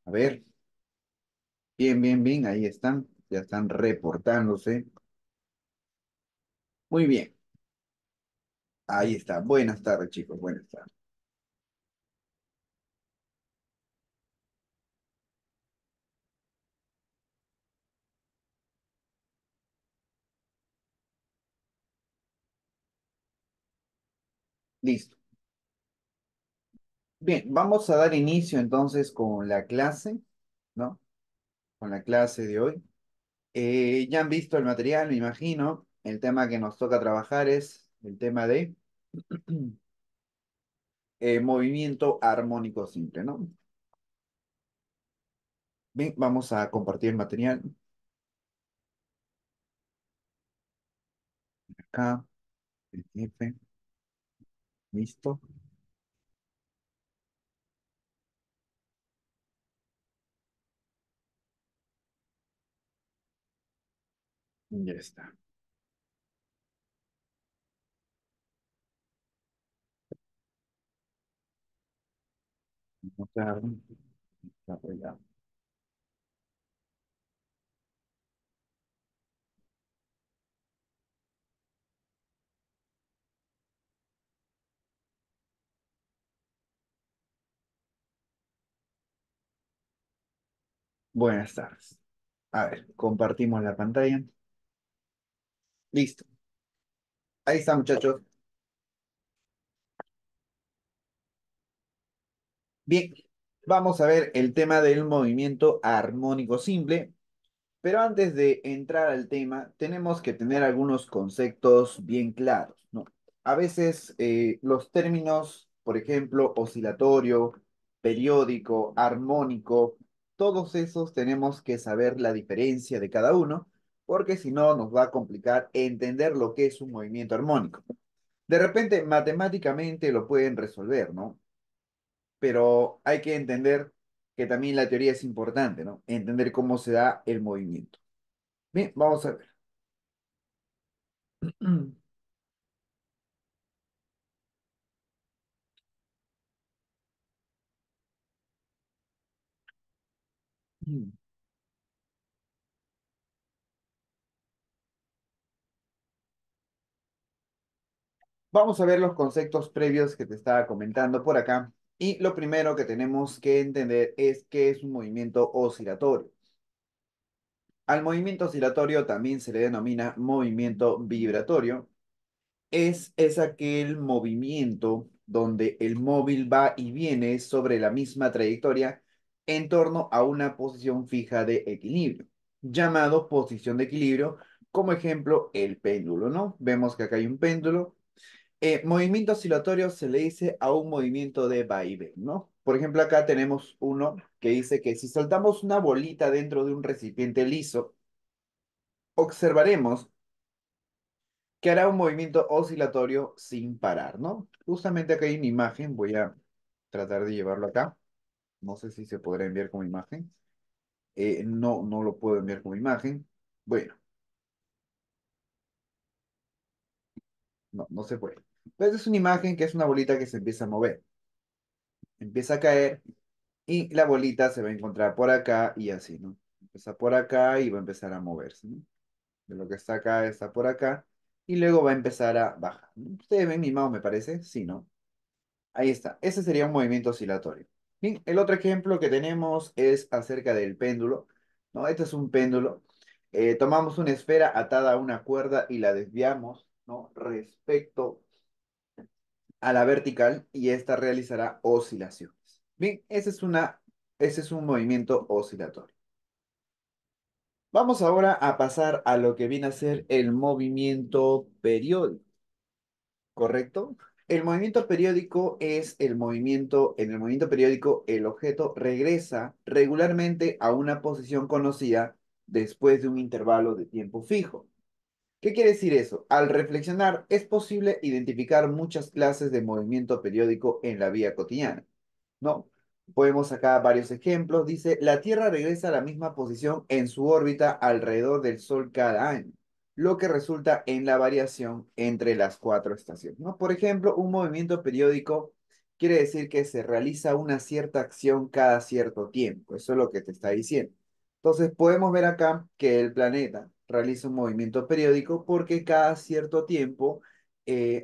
A ver, bien, bien, bien, ahí están, ya están reportándose. Muy bien, ahí está. Buenas tardes, chicos, buenas tardes. Listo. Bien, vamos a dar inicio entonces con la clase, ¿no? Con la clase de hoy. Ya han visto el material, me imagino. El tema que nos toca trabajar es el tema de movimiento armónico simple, ¿no? Bien, vamos a compartir el material acá. PDF, listo. Ya está. Vamos a desarrollar. Buenas tardes. A ver, compartimos la pantalla. Listo. Ahí está, muchachos. Bien, vamos a ver el tema del movimiento armónico simple, pero antes de entrar al tema, tenemos que tener algunos conceptos bien claros, ¿no? A veces los términos, por ejemplo, oscilatorio, periódico, armónico, todos esos tenemos que saber la diferencia de cada uno, porque si no nos va a complicar entender lo que es un movimiento armónico. De repente, matemáticamente lo pueden resolver, ¿no? Pero hay que entender que también la teoría es importante, ¿no? Entender cómo se da el movimiento. Bien, vamos a ver. Vamos a ver los conceptos previos que te estaba comentando por acá. Y lo primero que tenemos que entender es qué es un movimiento oscilatorio. Al movimiento oscilatorio también se le denomina movimiento vibratorio. Es aquel movimiento donde el móvil va y viene sobre la misma trayectoria en torno a una posición fija de equilibrio, llamado posición de equilibrio, como ejemplo el péndulo, ¿no? Vemos que acá hay un péndulo. Movimiento oscilatorio se le dice a un movimiento de vaivén, ¿no? Por ejemplo, acá tenemos uno que dice que si soltamos una bolita dentro de un recipiente liso, observaremos que hará un movimiento oscilatorio sin parar, ¿no? Justamente acá hay una imagen, voy a tratar de llevarlo acá. No sé si se podrá enviar como imagen. No, no lo puedo enviar como imagen. Bueno, no, no se puede. Pues es una imagen que es una bolita que se empieza a mover. Empieza a caer y la bolita se va a encontrar por acá y así, ¿no? Empieza por acá y va a empezar a moverse, ¿no? De lo que está acá está por acá y luego va a empezar a bajar, ¿no? Ustedes ven mi mouse, me parece, sí, ¿no? Ahí está. Ese sería un movimiento oscilatorio. Bien, el otro ejemplo que tenemos es acerca del péndulo, ¿no? Este es un péndulo. Tomamos una esfera atada a una cuerda y la desviamos, ¿no? Respecto a la vertical y esta realizará oscilaciones. Bien, ese es un movimiento oscilatorio. Vamos ahora a pasar a lo que viene a ser el movimiento periódico. ¿Correcto? El movimiento periódico es el movimiento, en el movimiento periódico el objeto regresa regularmente a una posición conocida después de un intervalo de tiempo fijo. ¿Qué quiere decir eso? Al reflexionar, es posible identificar muchas clases de movimiento periódico en la vida cotidiana, ¿no? Podemos sacar varios ejemplos. Dice, la Tierra regresa a la misma posición en su órbita alrededor del Sol cada año, lo que resulta en la variación entre las cuatro estaciones, ¿no? Por ejemplo, un movimiento periódico quiere decir que se realiza una cierta acción cada cierto tiempo. Eso es lo que te está diciendo. Entonces podemos ver acá que el planeta realiza un movimiento periódico porque cada cierto tiempo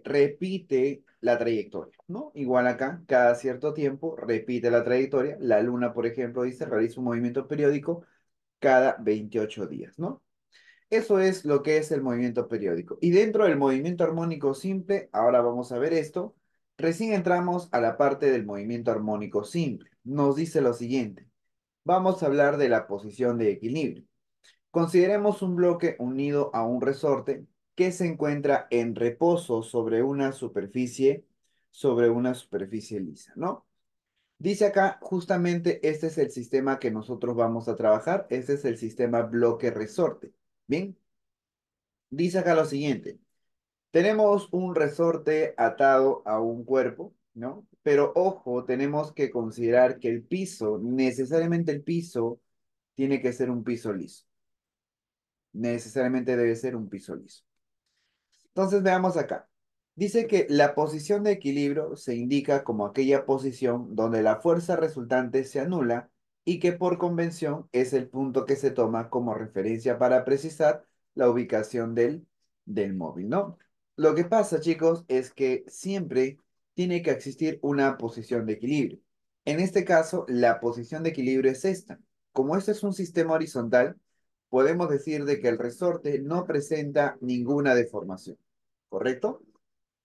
repite la trayectoria, ¿no? Igual acá, cada cierto tiempo repite la trayectoria. La Luna, por ejemplo, dice realiza un movimiento periódico cada 28 días, ¿no? Eso es lo que es el movimiento periódico. Y dentro del movimiento armónico simple, ahora vamos a ver esto, recién entramos a la parte del movimiento armónico simple. Nos dice lo siguiente. Vamos a hablar de la posición de equilibrio. Consideremos un bloque unido a un resorte que se encuentra en reposo sobre una superficie lisa, ¿no? Dice acá, justamente este es el sistema que nosotros vamos a trabajar. Este es el sistema bloque-resorte. Bien, dice acá lo siguiente. Tenemos un resorte atado a un cuerpo, ¿no? Pero ojo, tenemos que considerar que el piso, necesariamente el piso, tiene que ser un piso liso. Necesariamente debe ser un piso liso. Entonces veamos acá. Dice que la posición de equilibrio se indica como aquella posición donde la fuerza resultante se anula y que por convención es el punto que se toma como referencia para precisar la ubicación del móvil, ¿no? Lo que pasa, chicos, es que siempre tiene que existir una posición de equilibrio. En este caso, la posición de equilibrio es esta. Como este es un sistema horizontal, podemos decir de que el resorte no presenta ninguna deformación, ¿correcto?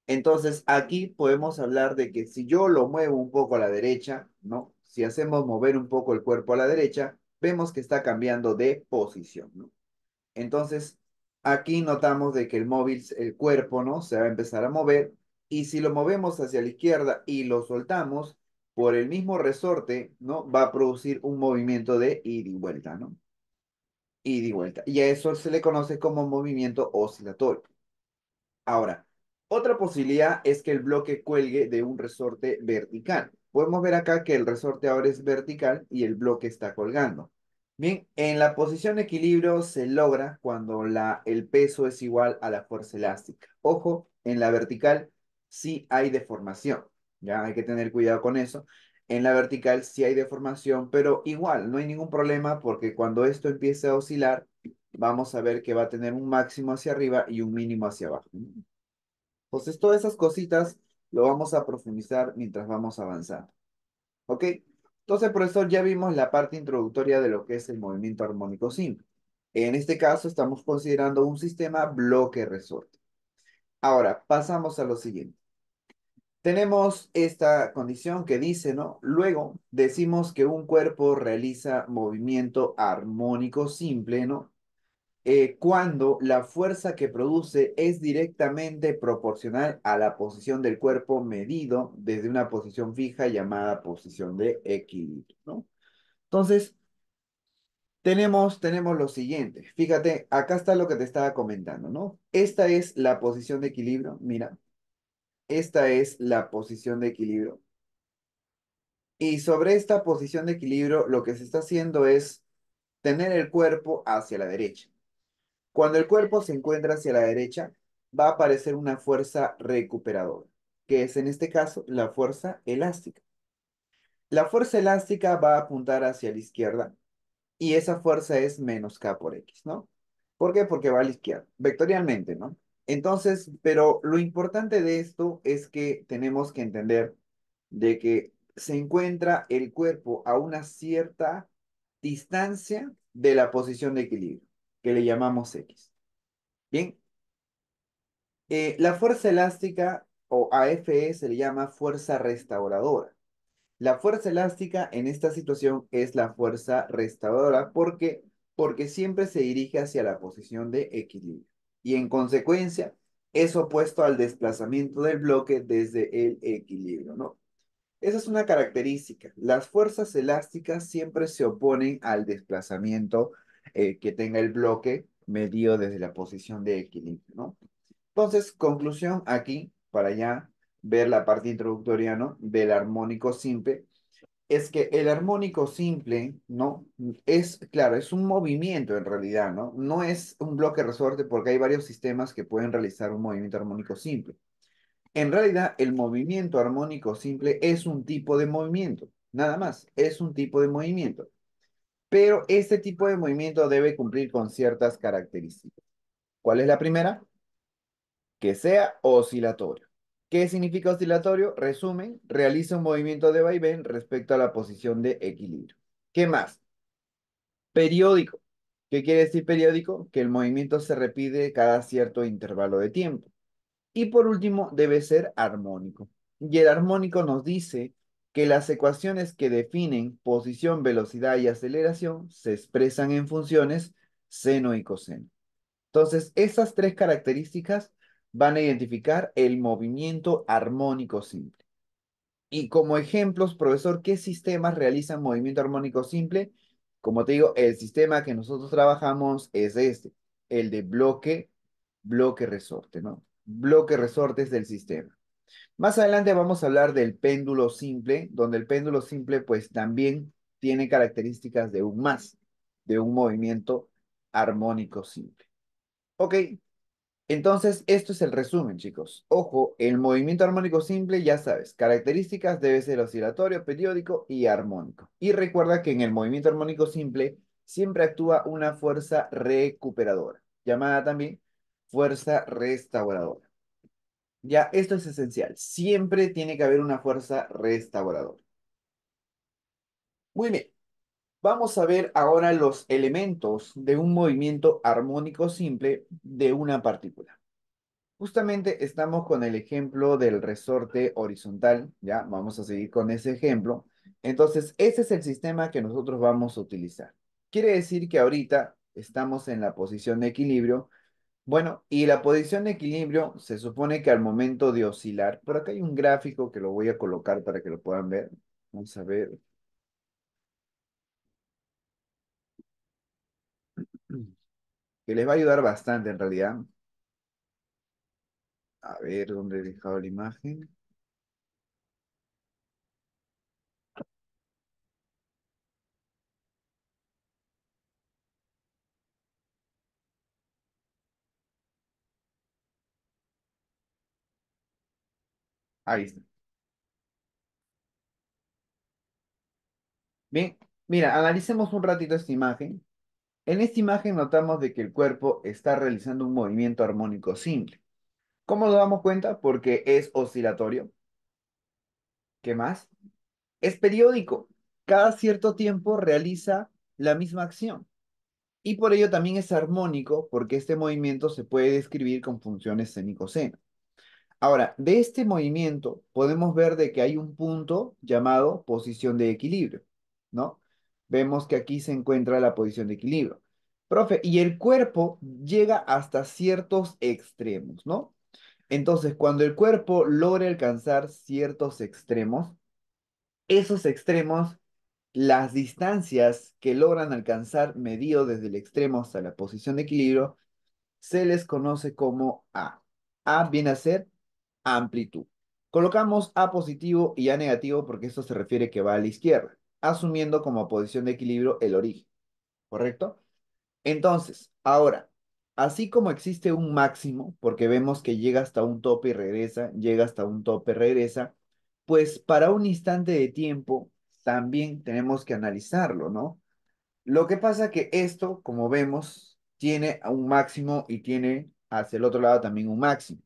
Entonces, aquí podemos hablar de que si yo lo muevo un poco a la derecha, ¿no? Si hacemos mover un poco el cuerpo a la derecha, vemos que está cambiando de posición, ¿no? Entonces, aquí notamos de que el móvil, el cuerpo, ¿no? Se va a empezar a mover y si lo movemos hacia la izquierda y lo soltamos, por el mismo resorte, ¿no? Va a producir un movimiento de ida y vuelta, ¿no? Ida y vuelta. Y a eso se le conoce como movimiento oscilatorio. Ahora, otra posibilidad es que el bloque cuelgue de un resorte vertical. Podemos ver acá que el resorte ahora es vertical y el bloque está colgando. Bien, en la posición de equilibrio se logra cuando el peso es igual a la fuerza elástica. Ojo, en la vertical sí hay deformación. Ya hay que tener cuidado con eso. En la vertical sí hay deformación, pero igual no hay ningún problema porque cuando esto empiece a oscilar, vamos a ver que va a tener un máximo hacia arriba y un mínimo hacia abajo. Entonces, todas esas cositas lo vamos a profundizar mientras vamos avanzando. ¿Ok? Entonces, profesor, ya vimos la parte introductoria de lo que es el movimiento armónico simple. En este caso, estamos considerando un sistema bloque-resorte. Ahora, pasamos a lo siguiente. Tenemos esta condición que dice, ¿no? Luego decimos que un cuerpo realiza movimiento armónico simple, ¿no? Cuando la fuerza que produce es directamente proporcional a la posición del cuerpo medido desde una posición fija llamada posición de equilibrio, ¿no? Entonces, tenemos lo siguiente. Fíjate, acá está lo que te estaba comentando, ¿no? Esta es la posición de equilibrio, mira, esta es la posición de equilibrio. Y sobre esta posición de equilibrio, lo que se está haciendo es tener el cuerpo hacia la derecha. Cuando el cuerpo se encuentra hacia la derecha, va a aparecer una fuerza recuperadora, que es en este caso la fuerza elástica. La fuerza elástica va a apuntar hacia la izquierda y esa fuerza es menos K por X, ¿no? ¿Por qué? Porque va a la izquierda, vectorialmente, ¿no? Entonces, pero lo importante de esto es que tenemos que entender de que se encuentra el cuerpo a una cierta distancia de la posición de equilibrio, que le llamamos X. Bien, la fuerza elástica o AFE se le llama fuerza restauradora. La fuerza elástica en esta situación es la fuerza restauradora. ¿Por qué? Porque siempre se dirige hacia la posición de equilibrio. Y en consecuencia es opuesto al desplazamiento del bloque desde el equilibrio, ¿no? Esa es una característica. Las fuerzas elásticas siempre se oponen al desplazamiento que tenga el bloque medido desde la posición de equilibrio, ¿no? Entonces, conclusión aquí, para ya ver la parte introductoria, ¿no? Del armónico simple, es que el armónico simple, ¿no? Es, claro, es un movimiento en realidad, ¿no? No es un bloque resorte porque hay varios sistemas que pueden realizar un movimiento armónico simple. En realidad, el movimiento armónico simple es un tipo de movimiento, nada más, es un tipo de movimiento. Pero este tipo de movimiento debe cumplir con ciertas características. ¿Cuál es la primera? Que sea oscilatorio. ¿Qué significa oscilatorio? Resumen, realiza un movimiento de vaivén respecto a la posición de equilibrio. ¿Qué más? Periódico. ¿Qué quiere decir periódico? Que el movimiento se repite cada cierto intervalo de tiempo. Y por último, debe ser armónico. Y el armónico nos dice que las ecuaciones que definen posición, velocidad y aceleración se expresan en funciones seno y coseno. Entonces, esas tres características van a identificar el movimiento armónico simple. Y como ejemplos, profesor, ¿qué sistemas realizan movimiento armónico simple? Como te digo, el sistema que nosotros trabajamos es este, el de bloque, resorte, ¿no? Bloque, resorte es del sistema. Más adelante vamos a hablar del péndulo simple, donde el péndulo simple pues también tiene características de un movimiento armónico simple. Ok, entonces, esto es el resumen, chicos. Ojo, el movimiento armónico simple, ya sabes, características debe ser oscilatorio, periódico y armónico. Y recuerda que en el movimiento armónico simple siempre actúa una fuerza recuperadora, llamada también fuerza restauradora. Ya, esto es esencial. Siempre tiene que haber una fuerza restauradora. Muy bien, vamos a ver ahora los elementos de un movimiento armónico simple de una partícula. Justamente estamos con el ejemplo del resorte horizontal, ¿ya? Vamos a seguir con ese ejemplo. Entonces, ese es el sistema que nosotros vamos a utilizar. Quiere decir que ahorita estamos en la posición de equilibrio. Bueno, y la posición de equilibrio se supone que al momento de oscilar, por acá hay un gráfico que lo voy a colocar para que lo puedan ver. Vamos a ver, que les va a ayudar bastante en realidad. A ver dónde he dejado la imagen. Ahí está. Bien, mira, analicemos un ratito esta imagen. En esta imagen notamos de que el cuerpo está realizando un movimiento armónico simple. ¿Cómo nos damos cuenta? Porque es oscilatorio. ¿Qué más? Es periódico. Cada cierto tiempo realiza la misma acción. Y por ello también es armónico, porque este movimiento se puede describir con funciones semicoseno. Ahora, de este movimiento podemos ver de que hay un punto llamado posición de equilibrio, ¿no? Vemos que aquí se encuentra la posición de equilibrio. Profe, y el cuerpo llega hasta ciertos extremos, ¿no? Entonces, cuando el cuerpo logra alcanzar ciertos extremos, esos extremos, las distancias que logran alcanzar medido desde el extremo hasta la posición de equilibrio, se les conoce como A. A viene a ser amplitud. Colocamos A positivo y A negativo porque esto se refiere que va a la izquierda, asumiendo como posición de equilibrio el origen, ¿correcto? Entonces, ahora, así como existe un máximo, porque vemos que llega hasta un tope y regresa, llega hasta un tope y regresa, pues para un instante de tiempo también tenemos que analizarlo, ¿no? Lo que pasa que esto, como vemos, tiene un máximo y tiene hacia el otro lado también un máximo.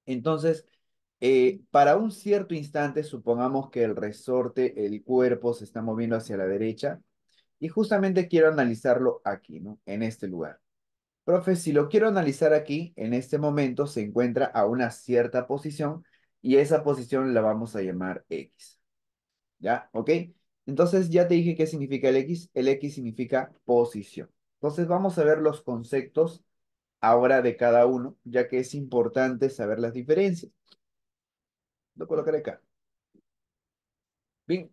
Entonces, para un cierto instante, supongamos que el resorte, el cuerpo se está moviendo hacia la derecha y justamente quiero analizarlo aquí, ¿no? En este lugar. Profe, si lo quiero analizar aquí, en este momento se encuentra a una cierta posición y esa posición la vamos a llamar X. ¿Ya? ¿Ok? Entonces ya te dije qué significa el X. El X significa posición. Entonces vamos a ver los conceptos ahora de cada uno, ya que es importante saber las diferencias. Lo colocaré acá. Bien,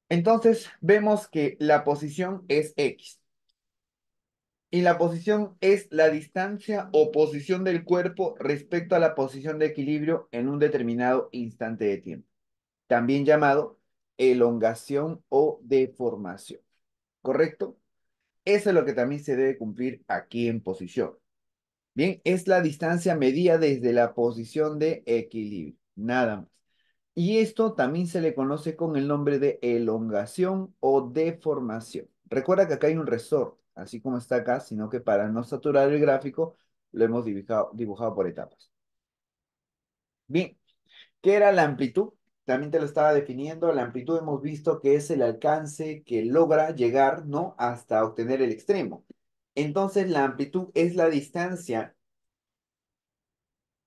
entonces vemos que la posición es X. Y la posición es la distancia o posición del cuerpo respecto a la posición de equilibrio en un determinado instante de tiempo, también llamado elongación o deformación. ¿Correcto? Eso es lo que también se debe cumplir aquí en posición. Bien, es la distancia medida desde la posición de equilibrio, nada más. Y esto también se le conoce con el nombre de elongación o deformación. Recuerda que acá hay un resorte, así como está acá, sino que para no saturar el gráfico lo hemos dibujado por etapas. Bien, ¿qué era la amplitud? También te lo estaba definiendo. La amplitud hemos visto que es el alcance que logra llegar, ¿no? Hasta obtener el extremo. Entonces, la amplitud es la distancia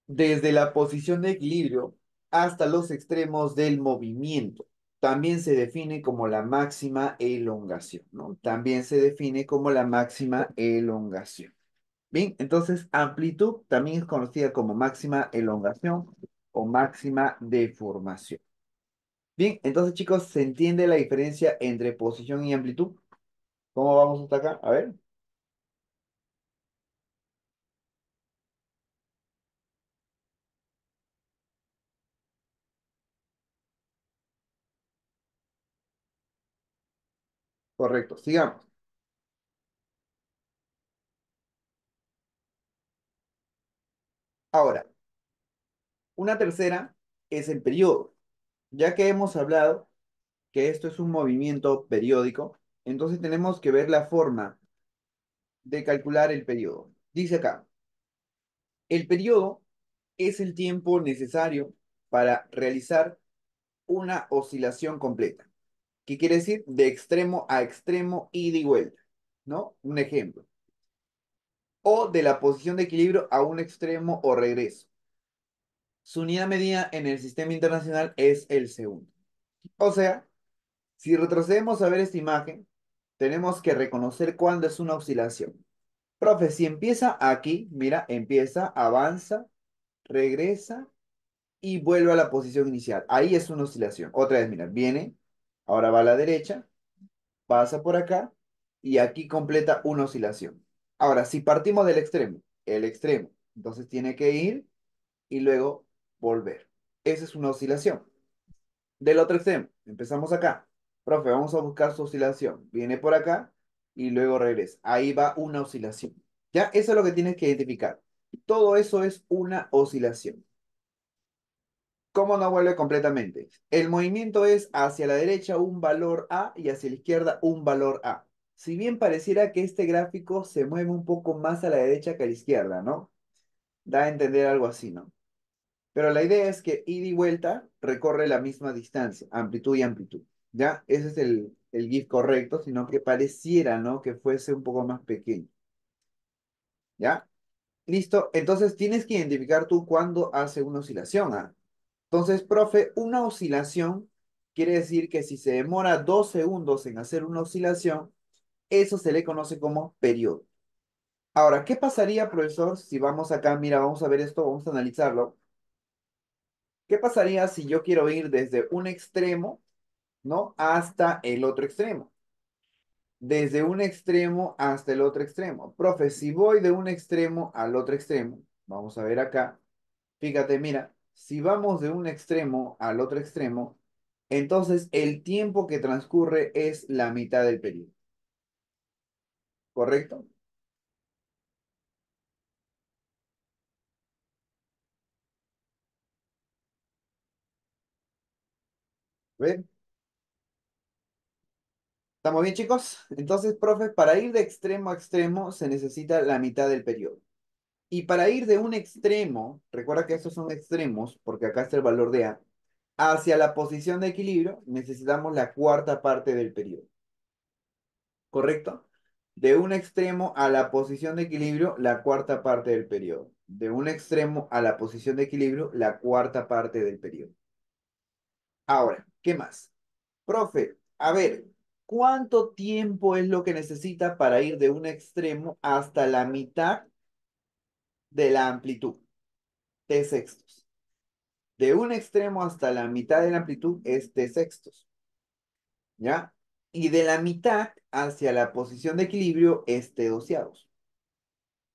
desde la posición de equilibrio hasta los extremos del movimiento. También se define como la máxima elongación, ¿no? También se define como la máxima elongación. Bien, entonces amplitud también es conocida como máxima elongación o máxima deformación. Bien, entonces chicos, ¿se entiende la diferencia entre posición y amplitud? ¿Cómo vamos hasta acá? A ver. Correcto, sigamos. Ahora, una tercera es el periodo. Ya que hemos hablado que esto es un movimiento periódico, entonces tenemos que ver la forma de calcular el periodo. Dice acá, el periodo es el tiempo necesario para realizar una oscilación completa. ¿Qué quiere decir? De extremo a extremo, ida y vuelta, ¿no? Un ejemplo. O de la posición de equilibrio a un extremo o regreso. Su unidad medida en el sistema internacional es el segundo. O sea, si retrocedemos a ver esta imagen, tenemos que reconocer cuándo es una oscilación. Profe, si empieza aquí, mira, empieza, avanza, regresa y vuelve a la posición inicial. Ahí es una oscilación. Otra vez, mira, viene, ahora va a la derecha, pasa por acá y aquí completa una oscilación. Ahora, si partimos del extremo, el extremo, entonces tiene que ir y luego volver. Esa es una oscilación. Del otro extremo, empezamos acá. Profe, vamos a buscar su oscilación. Viene por acá y luego regresa. Ahí va una oscilación. ¿Ya? Eso es lo que tienes que identificar. Todo eso es una oscilación. ¿Cómo no vuelve completamente? El movimiento es hacia la derecha un valor A y hacia la izquierda un valor A. Si bien pareciera que este gráfico se mueve un poco más a la derecha que a la izquierda, ¿no? Da a entender algo así, ¿no? Pero la idea es que ida y vuelta recorre la misma distancia, amplitud y amplitud. ¿Ya? Ese es el GIF correcto, sino que pareciera, ¿no? Que fuese un poco más pequeño. ¿Ya? Listo. Entonces tienes que identificar tú cuándo hace una oscilación. ¿Ah? Entonces, profe, una oscilación quiere decir que si se demora 2 segundos en hacer una oscilación, eso se le conoce como periodo. Ahora, ¿qué pasaría, profesor, si vamos acá, mira, vamos a ver esto, vamos a analizarlo. ¿Qué pasaría si yo quiero ir desde un extremo, ¿no? Hasta el otro extremo? Desde un extremo hasta el otro extremo. Profe, si voy de un extremo al otro extremo, vamos a ver acá. Fíjate, mira, si vamos de un extremo al otro extremo, entonces el tiempo que transcurre es la mitad del periodo, ¿correcto? ¿Ven? ¿Estamos bien, chicos? Entonces, profe, para ir de extremo a extremo se necesita la mitad del periodo. Y para ir de un extremo, recuerda que estos son extremos, porque acá está el valor de A, hacia la posición de equilibrio, necesitamos la cuarta parte del periodo. ¿Correcto? De un extremo a la posición de equilibrio, la cuarta parte del periodo. De un extremo a la posición de equilibrio, la cuarta parte del periodo. Ahora, ¿qué más? Profe, a ver, ¿cuánto tiempo es lo que necesita para ir de un extremo hasta la mitad de la amplitud? T sextos. De un extremo hasta la mitad de la amplitud es T sextos. ¿Ya? Y de la mitad hacia la posición de equilibrio es T doceavos.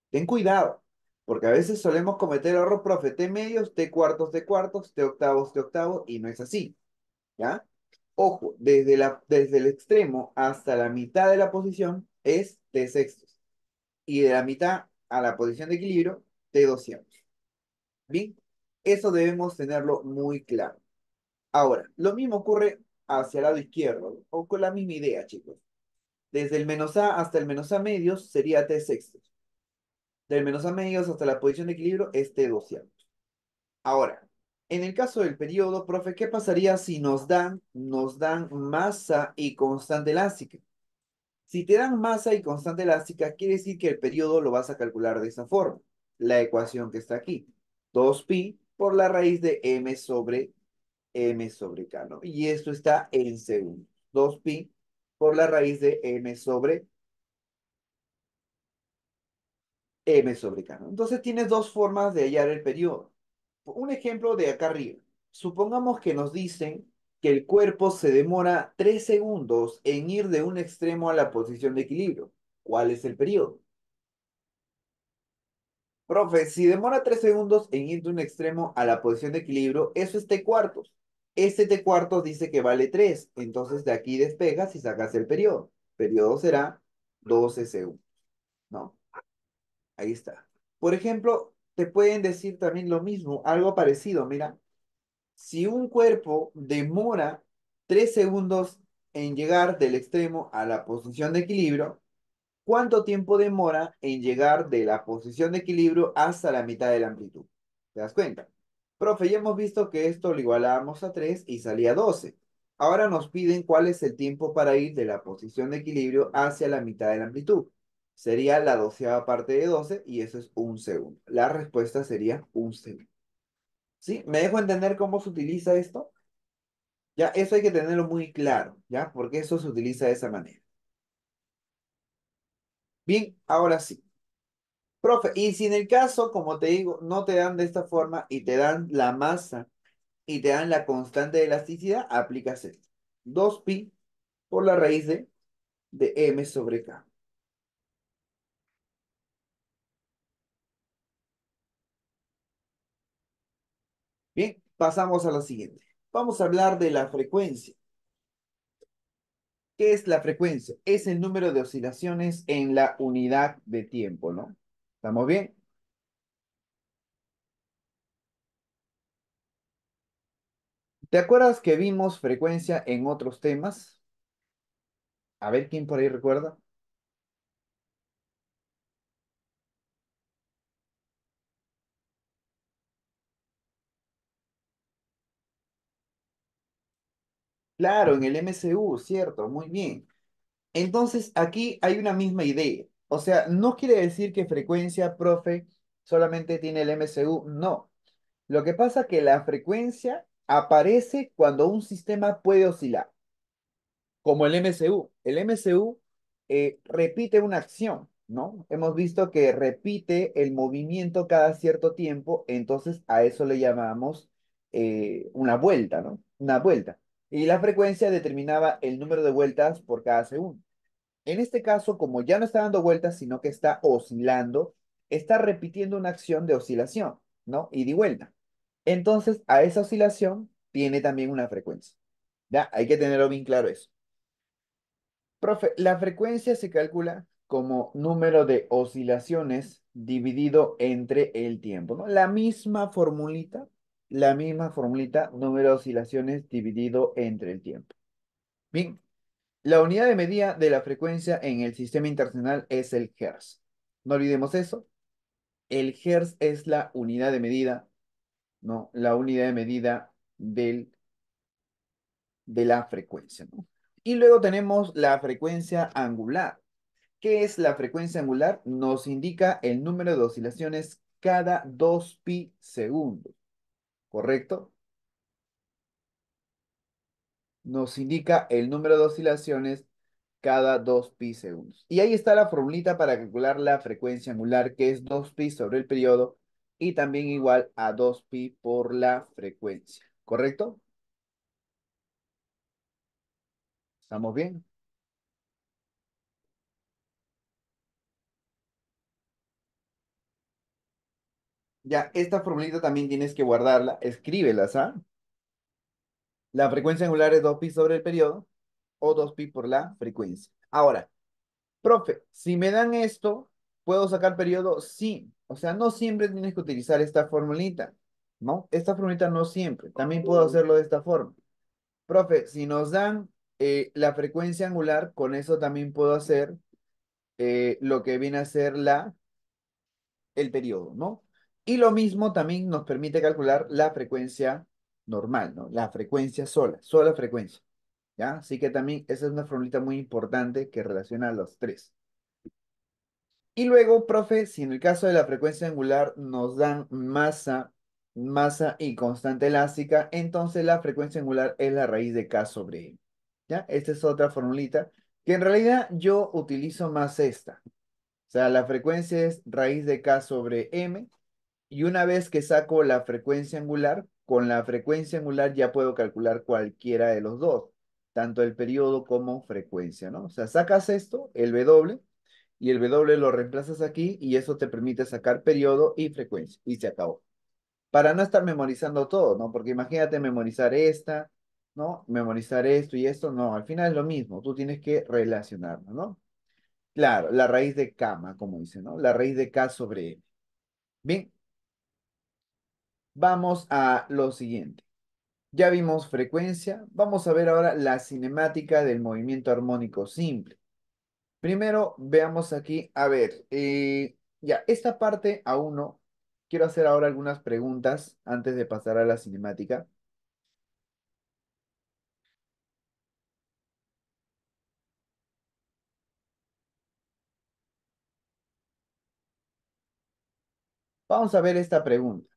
Ten cuidado, porque a veces solemos cometer error, profe, T medios, T cuartos, T octavos, y no es así, ¿ya? Ojo, desde el extremo hasta la mitad de la posición es T sextos, y de la mitad a la posición de equilibrio, t doceavos. Bien, eso debemos tenerlo muy claro. Ahora, lo mismo ocurre hacia el lado izquierdo, o con la misma idea, chicos. Desde el menos a hasta el menos a medios sería t sextos. Del menos a medios hasta la posición de equilibrio es t doceavos. Ahora, en el caso del periodo, profe, ¿qué pasaría si nos dan masa y constante elástica? Si te dan masa y constante elástica, quiere decir que el periodo lo vas a calcular de esa forma. La ecuación que está aquí. 2pi por la raíz de m sobre k, ¿no? Y esto está en segundos. 2pi por la raíz de m sobre k, ¿no? Entonces tienes dos formas de hallar el periodo. Un ejemplo de acá arriba. Supongamos que nos dicen que el cuerpo se demora 3 segundos en ir de un extremo a la posición de equilibrio. ¿Cuál es el periodo? Profe, si demora 3 segundos en ir de un extremo a la posición de equilibrio, eso es t cuartos. Este t cuartos dice que vale 3. Entonces de aquí despegas y sacas el periodo. Periodo será 12 segundos, ¿no? Ahí está. Por ejemplo, te pueden decir también lo mismo, algo parecido. Mira, si un cuerpo demora 3 segundos en llegar del extremo a la posición de equilibrio, ¿cuánto tiempo demora en llegar de la posición de equilibrio hasta la mitad de la amplitud? ¿Te das cuenta? Profe, ya hemos visto que esto lo igualábamos a 3 y salía 12. Ahora nos piden cuál es el tiempo para ir de la posición de equilibrio hacia la mitad de la amplitud. Sería la doceava parte de 12 y eso es un segundo. La respuesta sería un segundo. ¿Sí? ¿Me dejo entender cómo se utiliza esto? Ya, eso hay que tenerlo muy claro, ¿ya? Porque eso se utiliza de esa manera. Bien, ahora sí. Profe, y si en el caso, como te digo, no te dan de esta forma y te dan la masa y te dan la constante de elasticidad, aplicas esto. 2pi por la raíz de m sobre k. Bien, pasamos a la siguiente. Vamos a hablar de la frecuencia. ¿Qué es la frecuencia? Es el número de oscilaciones en la unidad de tiempo, ¿no? ¿Estamos bien? ¿Te acuerdas que vimos frecuencia en otros temas? A ver quién por ahí recuerda. Claro, en el MCU, cierto, muy bien. Entonces, aquí hay una misma idea. O sea, no quiere decir que frecuencia, profe, solamente tiene el MCU, no. Lo que pasa es que la frecuencia aparece cuando un sistema puede oscilar, como el MCU. El MCU repite una acción, ¿no? Hemos visto que repite el movimiento cada cierto tiempo, entonces a eso le llamamos una vuelta, ¿no? Una vuelta. Y la frecuencia determinaba el número de vueltas por cada segundo. En este caso, como ya no está dando vueltas, sino que está oscilando, está repitiendo una acción de oscilación, ¿no? Ida y vuelta. Entonces, a esa oscilación tiene también una frecuencia. ¿Ya? Hay que tenerlo bien claro eso. Profe, la frecuencia se calcula como número de oscilaciones dividido entre el tiempo, ¿no? La misma formulita, número de oscilaciones dividido entre el tiempo. Bien, la unidad de medida de la frecuencia en el sistema internacional es el Hertz. No olvidemos eso. El Hertz es la unidad de medida, ¿no? La unidad de medida de la frecuencia, ¿no? Y luego tenemos la frecuencia angular. ¿Qué es la frecuencia angular? Nos indica el número de oscilaciones cada 2pi segundos, ¿correcto? Nos indica el número de oscilaciones cada 2pi segundos. Y ahí está la formulita para calcular la frecuencia angular, que es 2pi sobre el periodo y también igual a 2pi por la frecuencia. ¿Correcto? ¿Estamos bien? Ya, esta formulita también tienes que guardarla, escríbelas, ¿ah? La frecuencia angular es 2pi sobre el periodo o 2pi por la frecuencia. Ahora, profe, si me dan esto, ¿Puedo sacar periodo? Sí. O sea, no siempre tienes que utilizar esta formulita, ¿no? Esta formulita no siempre. También puedo hacerlo de esta forma. Profe, si nos dan la frecuencia angular, con eso también puedo hacer lo que viene a ser el periodo, ¿no? Y lo mismo también nos permite calcular la frecuencia normal, ¿no? La frecuencia sola frecuencia, ¿ya? Así que también esa es una formulita muy importante que relaciona a los tres. Y luego, profe, si en el caso de la frecuencia angular nos dan masa y constante elástica, entonces la frecuencia angular es la raíz de K sobre M. ¿Ya? Esta es otra formulita que en realidad yo utilizo más esta. O sea, la frecuencia es raíz de K sobre M y una vez que saco la frecuencia angular, con la frecuencia angular ya puedo calcular cualquiera de los dos, tanto el periodo como frecuencia, ¿no? O sea, sacas esto, el W, y el W lo reemplazas aquí y eso te permite sacar periodo y frecuencia y se acabó. Para no estar memorizando todo, ¿no? Porque imagínate memorizar esta, ¿no? Memorizar esto y esto, no, al final es lo mismo, tú tienes que relacionarlo, ¿no? Claro, la raíz de gamma, como dice, ¿no? La raíz de K sobre M. Bien, vamos a lo siguiente. Ya vimos frecuencia, vamos a ver ahora la cinemática del movimiento armónico simple. Primero, veamos aquí, a ver, ya, esta parte aún no. Quiero hacer ahora algunas preguntas antes de pasar a la cinemática. Vamos a ver esta pregunta.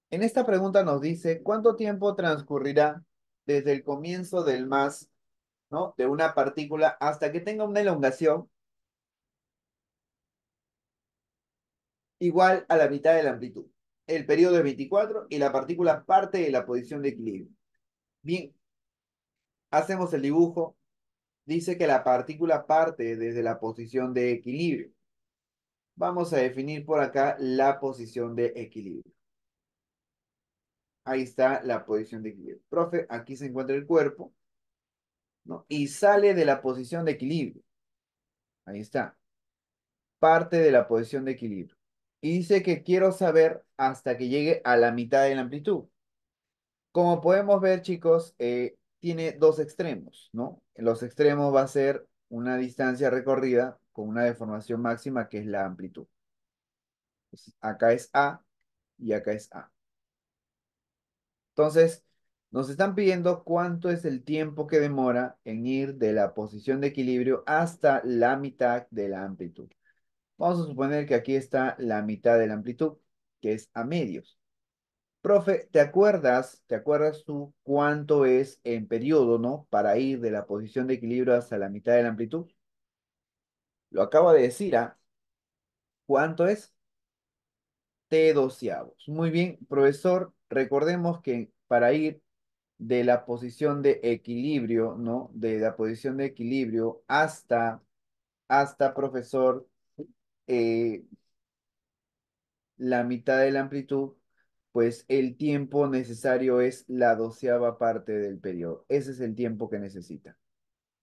En esta pregunta nos dice, ¿cuánto tiempo transcurrirá desde el comienzo del más, ¿no? De una partícula hasta que tenga una elongación igual a la mitad de la amplitud? El periodo es 24 y la partícula parte de la posición de equilibrio. Bien, hacemos el dibujo. Dice que la partícula parte desde la posición de equilibrio. Vamos a definir por acá la posición de equilibrio. Ahí está la posición de equilibrio. Profe, aquí se encuentra el cuerpo, ¿no? Y sale de la posición de equilibrio. Ahí está. Parte de la posición de equilibrio. Y dice que quiero saber hasta que llegue a la mitad de la amplitud. Como podemos ver, chicos, tiene dos extremos, ¿no? En los extremos va a ser una distancia recorrida con una deformación máxima que es la amplitud. Pues, acá es A y acá es A. Entonces, nos están pidiendo cuánto es el tiempo que demora en ir de la posición de equilibrio hasta la mitad de la amplitud. Vamos a suponer que aquí está la mitad de la amplitud, que es a medios. Profe, ¿te acuerdas tú cuánto es en periodo, ¿no? Para ir de la posición de equilibrio hasta la mitad de la amplitud. Lo acabo de decir, ¿ah? ¿Cuánto es? T doceavos. Muy bien, profesor, recordemos que para ir de la posición de equilibrio, ¿no? De la posición de equilibrio hasta profesor, eh, la mitad de la amplitud, pues el tiempo necesario es la doceava parte del periodo. Ese es el tiempo que necesita.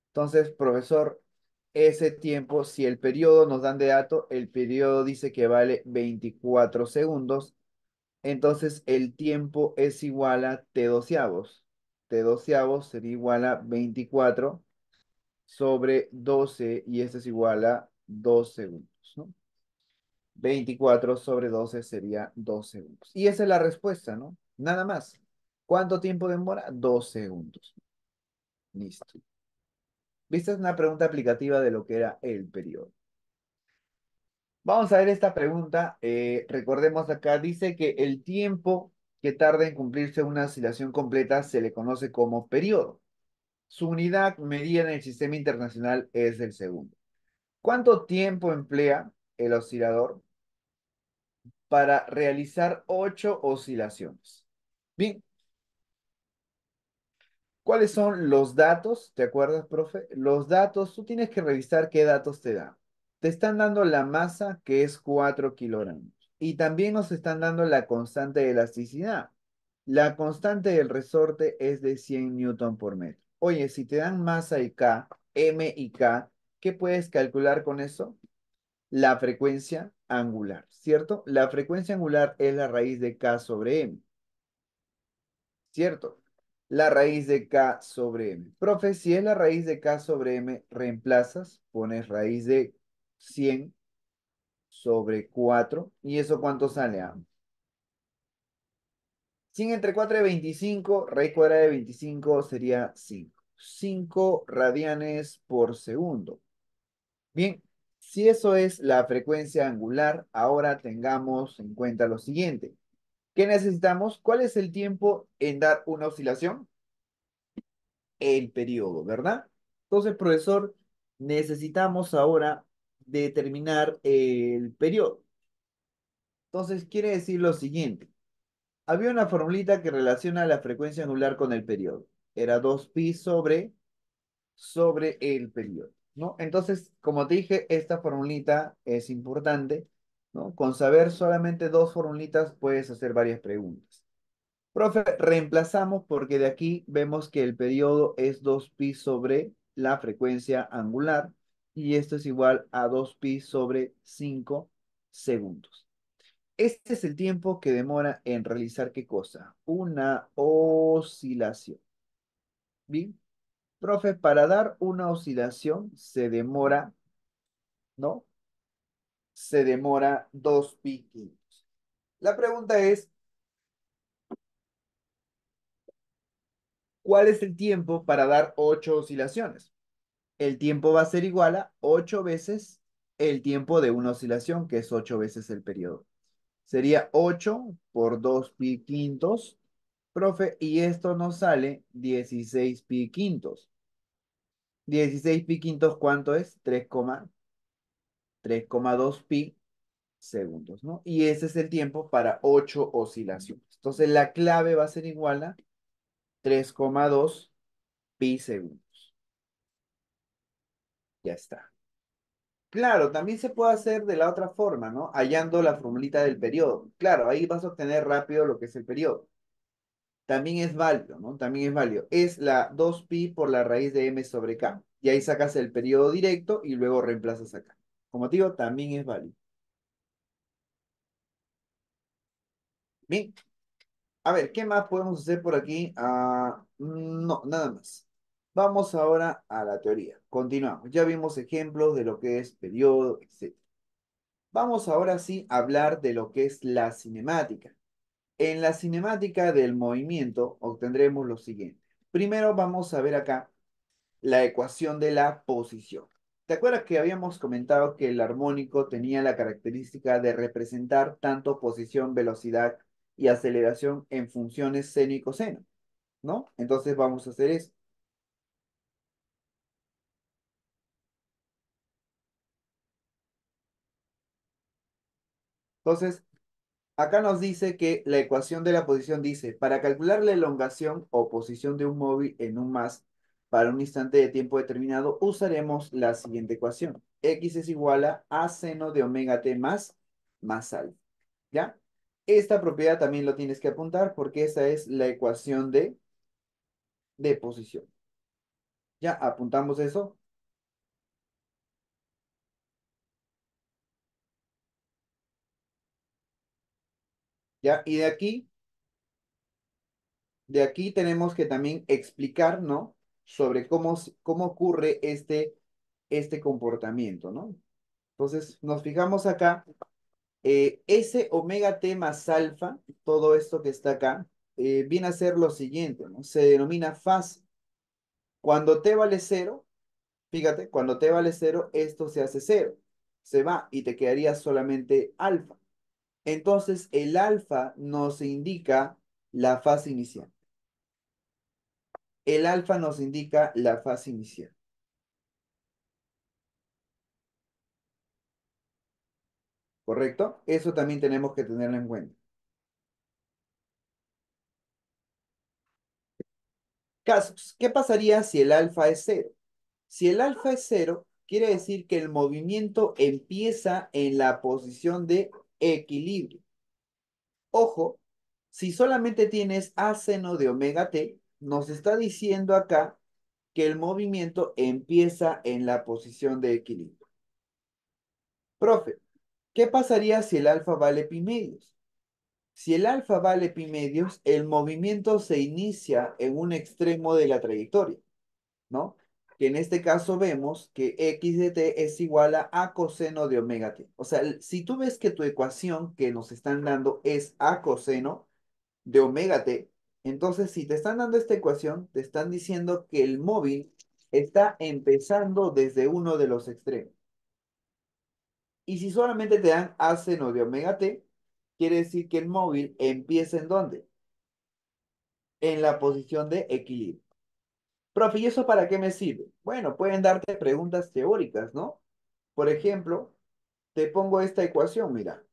Entonces, profesor, ese tiempo, si el periodo nos dan de dato, el periodo dice que vale 24 segundos, entonces el tiempo es igual a t doceavos. T doceavos sería igual a 24 sobre 12 y esto es igual a 2 segundos, ¿no? 24 sobre 12 sería 2 segundos. Y esa es la respuesta, ¿no? Nada más. ¿Cuánto tiempo demora? 2 segundos. Listo. Vista es una pregunta aplicativa de lo que era el periodo. Vamos a ver esta pregunta. Recordemos acá, dice que el tiempo que tarda en cumplirse una oscilación completa se le conoce como periodo. Su unidad medida en el sistema internacional es el segundo. ¿Cuánto tiempo emplea el oscilador para realizar 8 oscilaciones? Bien, ¿cuáles son los datos? ¿Te acuerdas, profe? Los datos, tú tienes que revisar qué datos te dan. Te están dando la masa, que es 4 kilogramos. Y también nos están dando la constante de elasticidad. La constante del resorte es de 100 newton por metro. Oye, si te dan masa y K, M y K, ¿qué puedes calcular con eso? la frecuencia angular, ¿cierto? La frecuencia angular es la raíz de K sobre M, ¿cierto? La raíz de K sobre M. Profe, si es la raíz de K sobre M, reemplazas, pones raíz de 100 sobre 4. ¿Y eso cuánto sale? 100 entre 4 es 25, raíz cuadrada de 25 sería 5. 5 radianes por segundo. Bien, si eso es la frecuencia angular, ahora tengamos en cuenta lo siguiente. ¿Qué necesitamos? ¿Cuál es el tiempo en dar una oscilación? El periodo, ¿verdad? Entonces, profesor, necesitamos ahora determinar el periodo. Entonces, quiere decir lo siguiente. Había una formulita que relaciona la frecuencia angular con el periodo. Era 2pi sobre el periodo, ¿no? Entonces, como te dije, esta formulita es importante, ¿no? Con saber solamente dos formulitas puedes hacer varias preguntas. Profe, reemplazamos porque de aquí vemos que el periodo es 2pi sobre la frecuencia angular y esto es igual a 2pi sobre 5 segundos. Este es el tiempo que demora en realizar ¿qué cosa? Una oscilación. Bien, profe, para dar una oscilación se demora, ¿no? Se demora 2pi quintos. La pregunta es, ¿cuál es el tiempo para dar 8 oscilaciones? El tiempo va a ser igual a 8 veces el tiempo de una oscilación, que es 8 veces el periodo. Sería 8 por 2pi quintos, profe, y esto nos sale 16 pi quintos. 16 pi quintos, ¿cuánto es? 3,2 pi segundos, ¿no? Y ese es el tiempo para 8 oscilaciones. Entonces la clave va a ser igual a 3,2 pi segundos. Ya está. Claro, también se puede hacer de la otra forma, ¿no? Hallando la formulita del periodo. Claro, ahí vas a obtener rápido lo que es el periodo. También es válido, ¿no? También es válido. Es la 2pi por la raíz de m sobre k. Y ahí sacas el periodo directo y luego reemplazas acá. Como te digo, también es válido. Bien, a ver, ¿qué más podemos hacer por aquí? No, nada más. Vamos ahora a la teoría. Continuamos. Ya vimos ejemplos de lo que es periodo, etc. Vamos ahora sí a hablar de lo que es la cinemática. En la cinemática del movimiento obtendremos lo siguiente. Primero vamos a ver acá la ecuación de la posición. ¿Te acuerdas que habíamos comentado que el armónico tenía la característica de representar tanto posición, velocidad y aceleración en funciones seno y coseno? ¿No? Entonces vamos a hacer eso. Entonces, acá nos dice que la ecuación de la posición dice, para calcular la elongación o posición de un móvil en un más para un instante de tiempo determinado, usaremos la siguiente ecuación. X es igual a seno de omega t más alfa. ¿Ya? Esta propiedad también lo tienes que apuntar porque esa es la ecuación de posición. ¿Ya? Apuntamos eso. ¿Ya? Y de aquí tenemos que también explicar, ¿no? Sobre cómo ocurre este comportamiento, ¿no? Entonces, nos fijamos acá, ese omega t más alfa, todo esto que está acá, viene a ser lo siguiente, ¿no? Se denomina fase. Cuando t vale cero, fíjate, cuando t vale cero, esto se hace cero, se va y te quedaría solamente alfa. Entonces, el alfa nos indica la fase inicial. El alfa nos indica la fase inicial, ¿correcto? Eso también tenemos que tenerlo en cuenta. Casos, ¿qué pasaría si el alfa es cero? Si el alfa es cero, quiere decir que el movimiento empieza en la posición de equilibrio. Ojo, si solamente tienes a seno de omega t, nos está diciendo acá que el movimiento empieza en la posición de equilibrio. Profe, ¿qué pasaría si el alfa vale pi medios? Si el alfa vale pi medios, el movimiento se inicia en un extremo de la trayectoria, ¿no? Que en este caso vemos que x de t es igual a coseno de omega t. O sea, si tú ves que tu ecuación que nos están dando es a coseno de omega t, entonces si te están dando esta ecuación, te están diciendo que el móvil está empezando desde uno de los extremos. Y si solamente te dan a seno de omega t, quiere decir que el móvil empieza ¿en dónde? En la posición de equilibrio. Profe, ¿y eso para qué me sirve? Bueno, pueden darte preguntas teóricas, ¿no? Por ejemplo, te pongo esta ecuación, mira.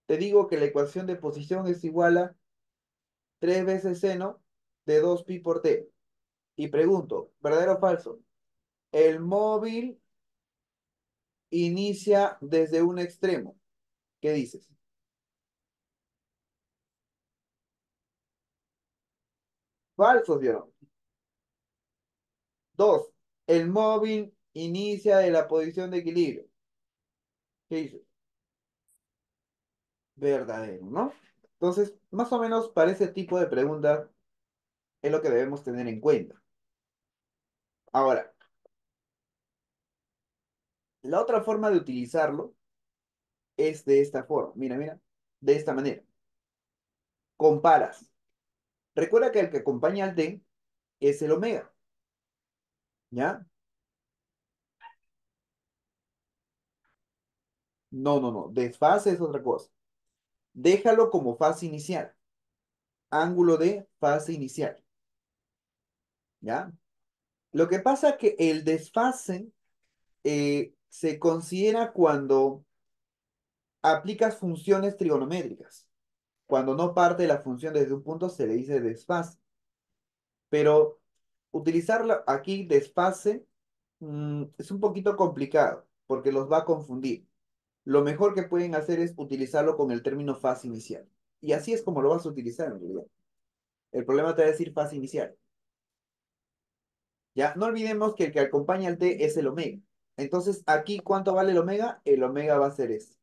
Te digo que la ecuación de posición es igual a 3 veces seno de 2 pi por t. Y pregunto, ¿verdadero o falso? El móvil inicia desde un extremo. ¿Qué dices? Falso, ¿sí o no? Dos, el móvil inicia de la posición de equilibrio. ¿Qué dices? Verdadero, ¿no? Entonces, más o menos para ese tipo de preguntas es lo que debemos tener en cuenta. Ahora, la otra forma de utilizarlo es de esta forma. Mira, mira, de esta manera. Comparas. Recuerda que el que acompaña al t es el omega, ¿ya? No, no, no. Desfase es otra cosa. Déjalo como fase inicial. Ángulo de fase inicial, ¿ya? Lo que pasa es que el desfase se considera cuando aplicas funciones trigonométricas. Cuando no parte la función desde un punto se le dice desfase. Pero utilizarlo aquí desfase es un poquito complicado porque los va a confundir. Lo mejor que pueden hacer es utilizarlo con el término fase inicial. Y así es como lo vas a utilizar en realidad. El problema te va a decir fase inicial. Ya, no olvidemos que el que acompaña al t es el omega. Entonces, aquí, ¿cuánto vale el omega? El omega va a ser este.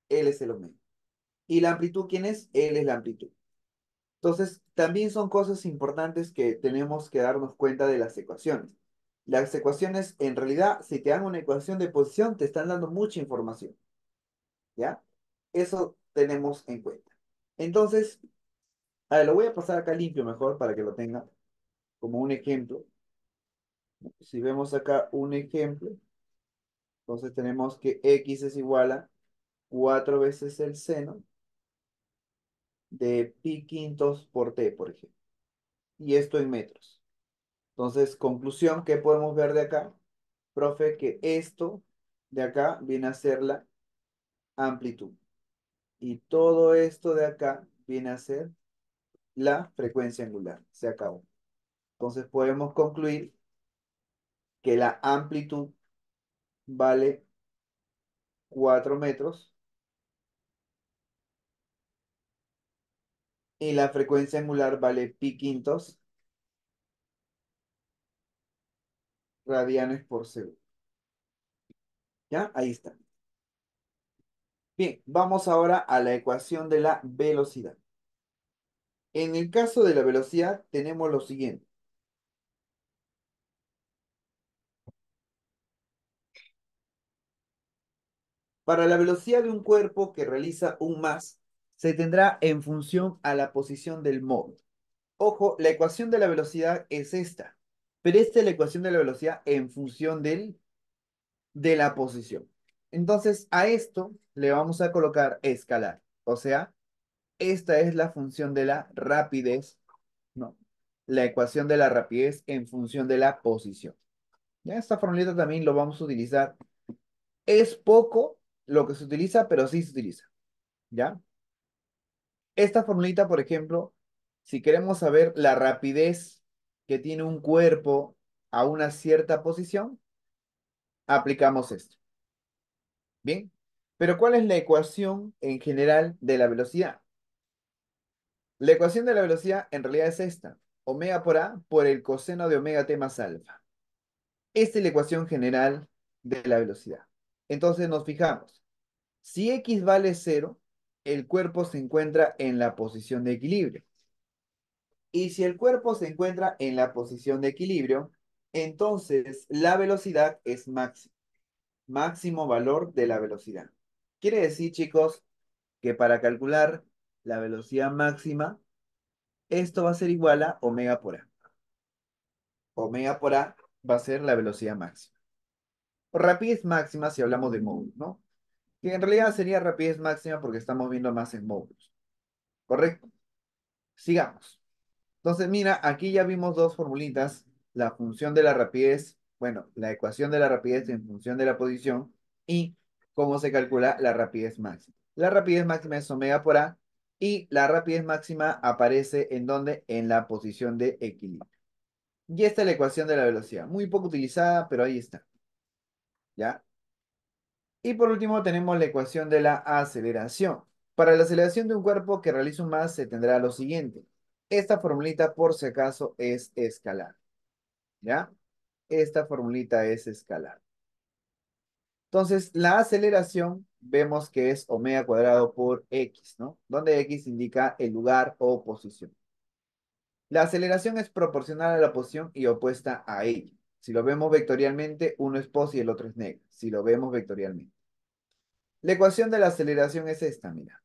Él es el omega. ¿Y la amplitud quién es? Él es la amplitud. Entonces, también son cosas importantes que tenemos que darnos cuenta de las ecuaciones. Las ecuaciones, en realidad, si te dan una ecuación de posición, te están dando mucha información. ¿Ya? Eso tenemos en cuenta. Entonces, a ver, lo voy a pasar acá limpio mejor para que lo tenga como un ejemplo. Si vemos acá un ejemplo, entonces tenemos que x es igual a 4 veces el seno de pi quintos por t, por ejemplo. Y esto en metros. Entonces, conclusión, ¿qué podemos ver de acá? Profe, que esto de acá viene a ser la amplitud. Y todo esto de acá viene a ser la frecuencia angular. Se acabó. Entonces podemos concluir que la amplitud vale 4 metros y la frecuencia angular vale pi quintos radianes por segundo. ¿Ya? Ahí está. Bien, vamos ahora a la ecuación de la velocidad. En el caso de la velocidad tenemos lo siguiente. Para la velocidad de un cuerpo que realiza un más, se tendrá en función a la posición del móvil. Ojo, la ecuación de la velocidad es esta, pero esta es la ecuación de la velocidad en función de la posición. Entonces, a esto le vamos a colocar escalar. O sea, esta es la función de la rapidez, ¿no? La ecuación de la rapidez en función de la posición. Ya esta formulita también lo vamos a utilizar. Es poco lo que se utiliza, pero sí se utiliza. ¿Ya? Esta formulita, por ejemplo, si queremos saber la rapidez que tiene un cuerpo a una cierta posición, aplicamos esto. ¿Bien? Pero ¿cuál es la ecuación en general de la velocidad? La ecuación de la velocidad en realidad es esta. Omega por A por el coseno de omega t más alfa. Esta es la ecuación general de la velocidad. Entonces nos fijamos. Si X vale cero, el cuerpo se encuentra en la posición de equilibrio. Y si el cuerpo se encuentra en la posición de equilibrio, entonces la velocidad es máxima. Máximo valor de la velocidad. Quiere decir, chicos, que para calcular la velocidad máxima, esto va a ser igual a omega por A. Omega por A va a ser la velocidad máxima. O rapidez máxima si hablamos de módulos, ¿no? Que en realidad sería rapidez máxima porque estamos viendo más en módulos. ¿Correcto? Sigamos. Entonces, mira, aquí ya vimos dos formulitas. La función de la rapidez, bueno, la ecuación de la rapidez en función de la posición y cómo se calcula la rapidez máxima. La rapidez máxima es omega por A y la rapidez máxima aparece en donde? En la posición de equilibrio. Y esta es la ecuación de la velocidad. Muy poco utilizada, pero ahí está. ¿Ya? Y por último tenemos la ecuación de la aceleración. Para la aceleración de un cuerpo que realiza un más se tendrá lo siguiente. Esta formulita por si acaso es escalar. ¿Ya? Esta formulita es escalar. Entonces, la aceleración vemos que es omega cuadrado por x, ¿no? Donde x indica el lugar o posición. La aceleración es proporcional a la posición y opuesta a ella. Si lo vemos vectorialmente, uno es pos y el otro es neg. Si lo vemos vectorialmente. La ecuación de la aceleración es esta, mira.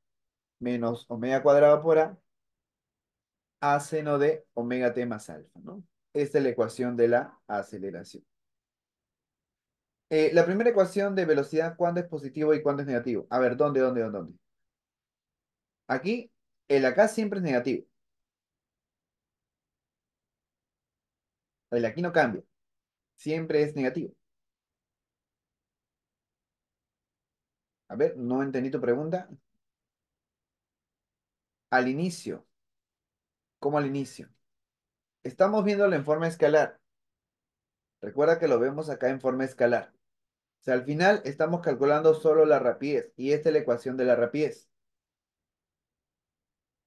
Menos omega cuadrado por a seno de omega t más alfa, ¿no? Esta es la ecuación de la aceleración. La primera ecuación de velocidad, ¿cuándo es positivo y cuándo es negativo? A ver, ¿dónde? Aquí, el acá siempre es negativo. El aquí no cambia. Siempre es negativo. A ver, no entendí tu pregunta. Al inicio. ¿Cómo al inicio? Estamos viéndolo en forma escalar. Recuerda que lo vemos acá en forma escalar. O sea, al final estamos calculando solo la rapidez. Y esta es la ecuación de la rapidez.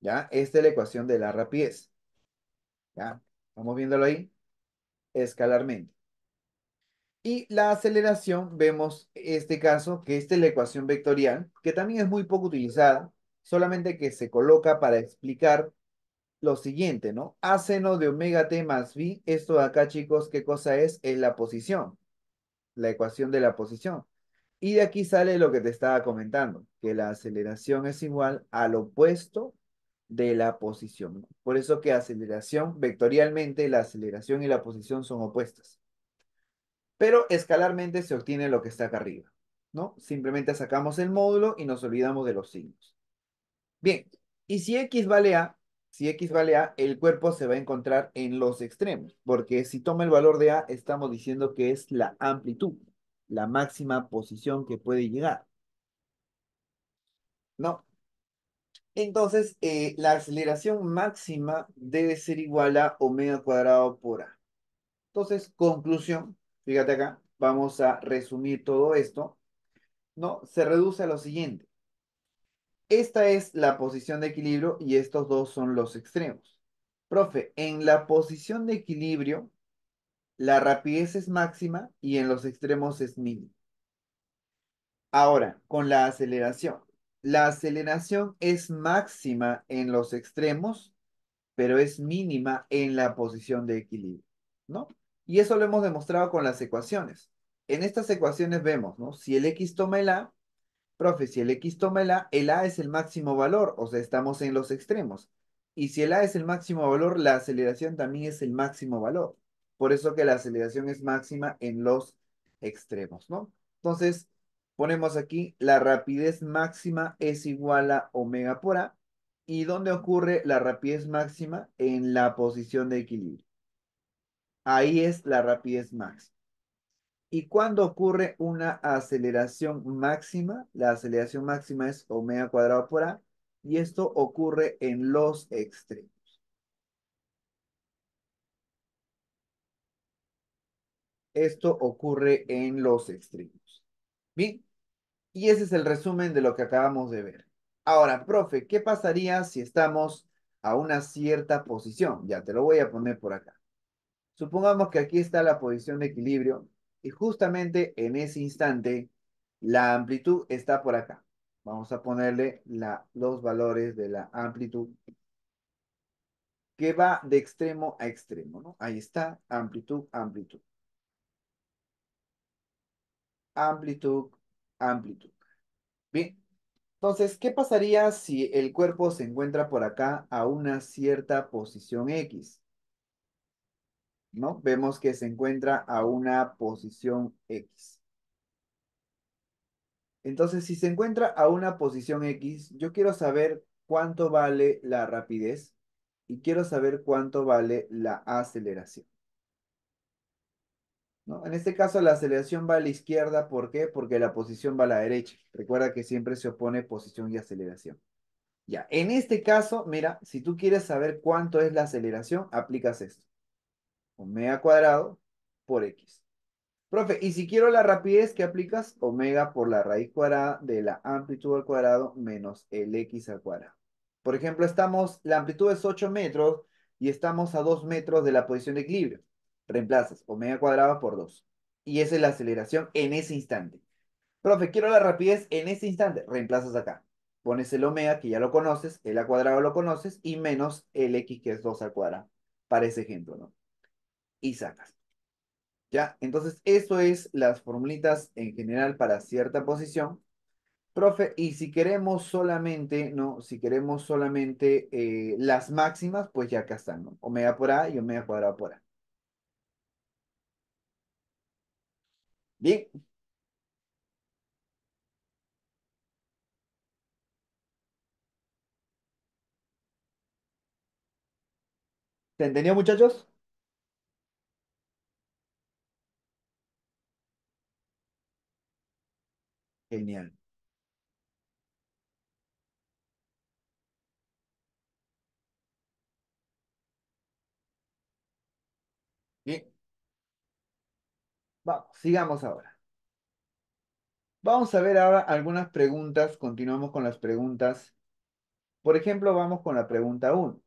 ¿Ya? Esta es la ecuación de la rapidez. ¿Ya? Estamos viéndolo ahí escalarmente. Y la aceleración, vemos este caso, que esta es la ecuación vectorial, que también es muy poco utilizada, solamente que se coloca para explicar lo siguiente, ¿no? A seno de omega t más b, esto de acá, chicos, ¿qué cosa es? Es la posición, la ecuación de la posición. Y de aquí sale lo que te estaba comentando, que la aceleración es igual al opuesto de la posición, ¿no? Por eso que aceleración, vectorialmente, la aceleración y la posición son opuestas. Pero escalarmente se obtiene lo que está acá arriba, ¿no? Simplemente sacamos el módulo y nos olvidamos de los signos. Bien, y si x vale a, el cuerpo se va a encontrar en los extremos, porque si toma el valor de a, estamos diciendo que es la amplitud, la máxima posición que puede llegar, ¿no? Entonces, la aceleración máxima debe ser igual a omega cuadrado por a. Entonces, conclusión, fíjate acá, vamos a resumir todo esto. No, se reduce a lo siguiente. Esta es la posición de equilibrio y estos dos son los extremos. Profe, en la posición de equilibrio, la rapidez es máxima y en los extremos es mínima. Ahora, con la aceleración. La aceleración es máxima en los extremos, pero es mínima en la posición de equilibrio, ¿no? Y eso lo hemos demostrado con las ecuaciones. En estas ecuaciones vemos, ¿no? Si el x toma el a, profe, si el X toma el A es el máximo valor, o sea, estamos en los extremos. Y si el A es el máximo valor, la aceleración también es el máximo valor. Por eso que la aceleración es máxima en los extremos, ¿no? Entonces, ponemos aquí, la rapidez máxima es igual a omega por A. ¿Y dónde ocurre la rapidez máxima? En la posición de equilibrio. Ahí es la rapidez máxima. ¿Y cuando ocurre una aceleración máxima? La aceleración máxima es omega cuadrado por A y esto ocurre en los extremos. Esto ocurre en los extremos. Bien, y ese es el resumen de lo que acabamos de ver. Ahora, profe, ¿qué pasaría si estamos a una cierta posición? Ya te lo voy a poner por acá. Supongamos que aquí está la posición de equilibrio y justamente en ese instante La amplitud está por acá. Vamos a ponerle los valores de la amplitud que va de extremo a extremo, ¿no? Ahí está, amplitud, amplitud, amplitud, amplitud. Bien, entonces, ¿qué pasaría si el cuerpo se encuentra por acá a una cierta posición X? ¿No? Vemos que se encuentra a una posición X. Entonces, si se encuentra a una posición X, yo quiero saber cuánto vale la rapidez y quiero saber cuánto vale la aceleración, ¿no? En este caso, la aceleración va a la izquierda. ¿Por qué? Porque la posición va a la derecha. Recuerda que siempre se opone posición y aceleración. Ya, en este caso, mira, si tú quieres saber cuánto es la aceleración, aplicas esto. Omega cuadrado por X. Profe, y si quiero la rapidez, ¿qué aplicas? Omega por la raíz cuadrada de la amplitud al cuadrado menos el X al cuadrado. Por ejemplo, la amplitud es 8 metros y estamos a 2 metros de la posición de equilibrio. Reemplazas omega cuadrado por 2. Y esa es la aceleración en ese instante. Profe, quiero la rapidez en ese instante. Reemplazas acá. Pones el omega, que ya lo conoces, el a cuadrado lo conoces, y menos el x, que es 2 al cuadrado. Para ese ejemplo, ¿no? Y sacas. ¿Ya? Entonces, eso es las formulitas en general para cierta posición. Profe, y si queremos solamente, ¿no? Si queremos solamente las máximas, pues ya acá están, ¿no? Omega por A y omega cuadrado por A. Bien, ¿se entendió, muchachos? Genial. Bien, vamos, sigamos ahora. Vamos a ver ahora algunas preguntas. Continuamos con las preguntas. Por ejemplo, vamos con la pregunta uno.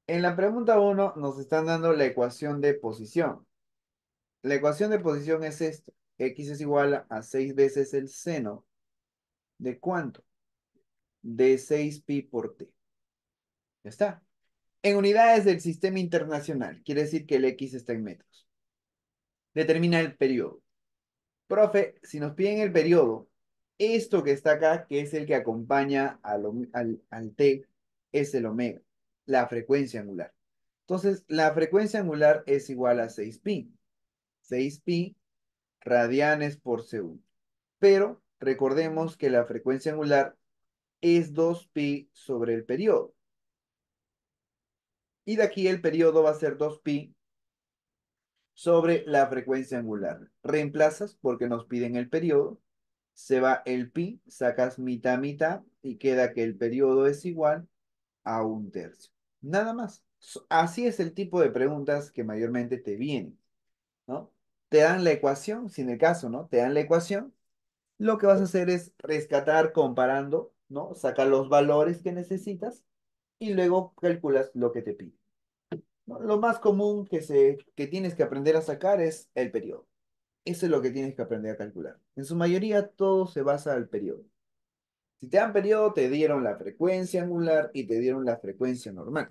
En la pregunta uno nos están dando la ecuación de posición. La ecuación de posición es esto. X es igual a 6 veces el seno. ¿De cuánto? De 6 pi por t. Ya está. En unidades del sistema internacional. Quiere decir que el X está en metros. Determina el periodo. Profe, si nos piden el periodo, esto que está acá, que es el que acompaña al T, es el omega, la frecuencia angular. Entonces, la frecuencia angular es igual a 6pi. 6pi radianes por segundo. Pero recordemos que la frecuencia angular es 2pi sobre el periodo. Y de aquí el periodo va a ser 2pi sobre la frecuencia angular. Reemplazas porque nos piden el periodo, se va el pi, sacas mitad, mitad y queda que el periodo es igual a 1/3. Nada más. Así es el tipo de preguntas que mayormente te vienen, ¿no? Te dan la ecuación, si en el caso, ¿no? Te dan la ecuación, lo que vas a hacer es rescatar comparando, ¿no? Sacar los valores que necesitas y luego calculas lo que te pide, ¿no? Lo más común que tienes que aprender a sacar es el periodo. Eso es lo que tienes que aprender a calcular. En su mayoría todo se basa al periodo. Si te dan periodo, te dieron la frecuencia angular y te dieron la frecuencia normal.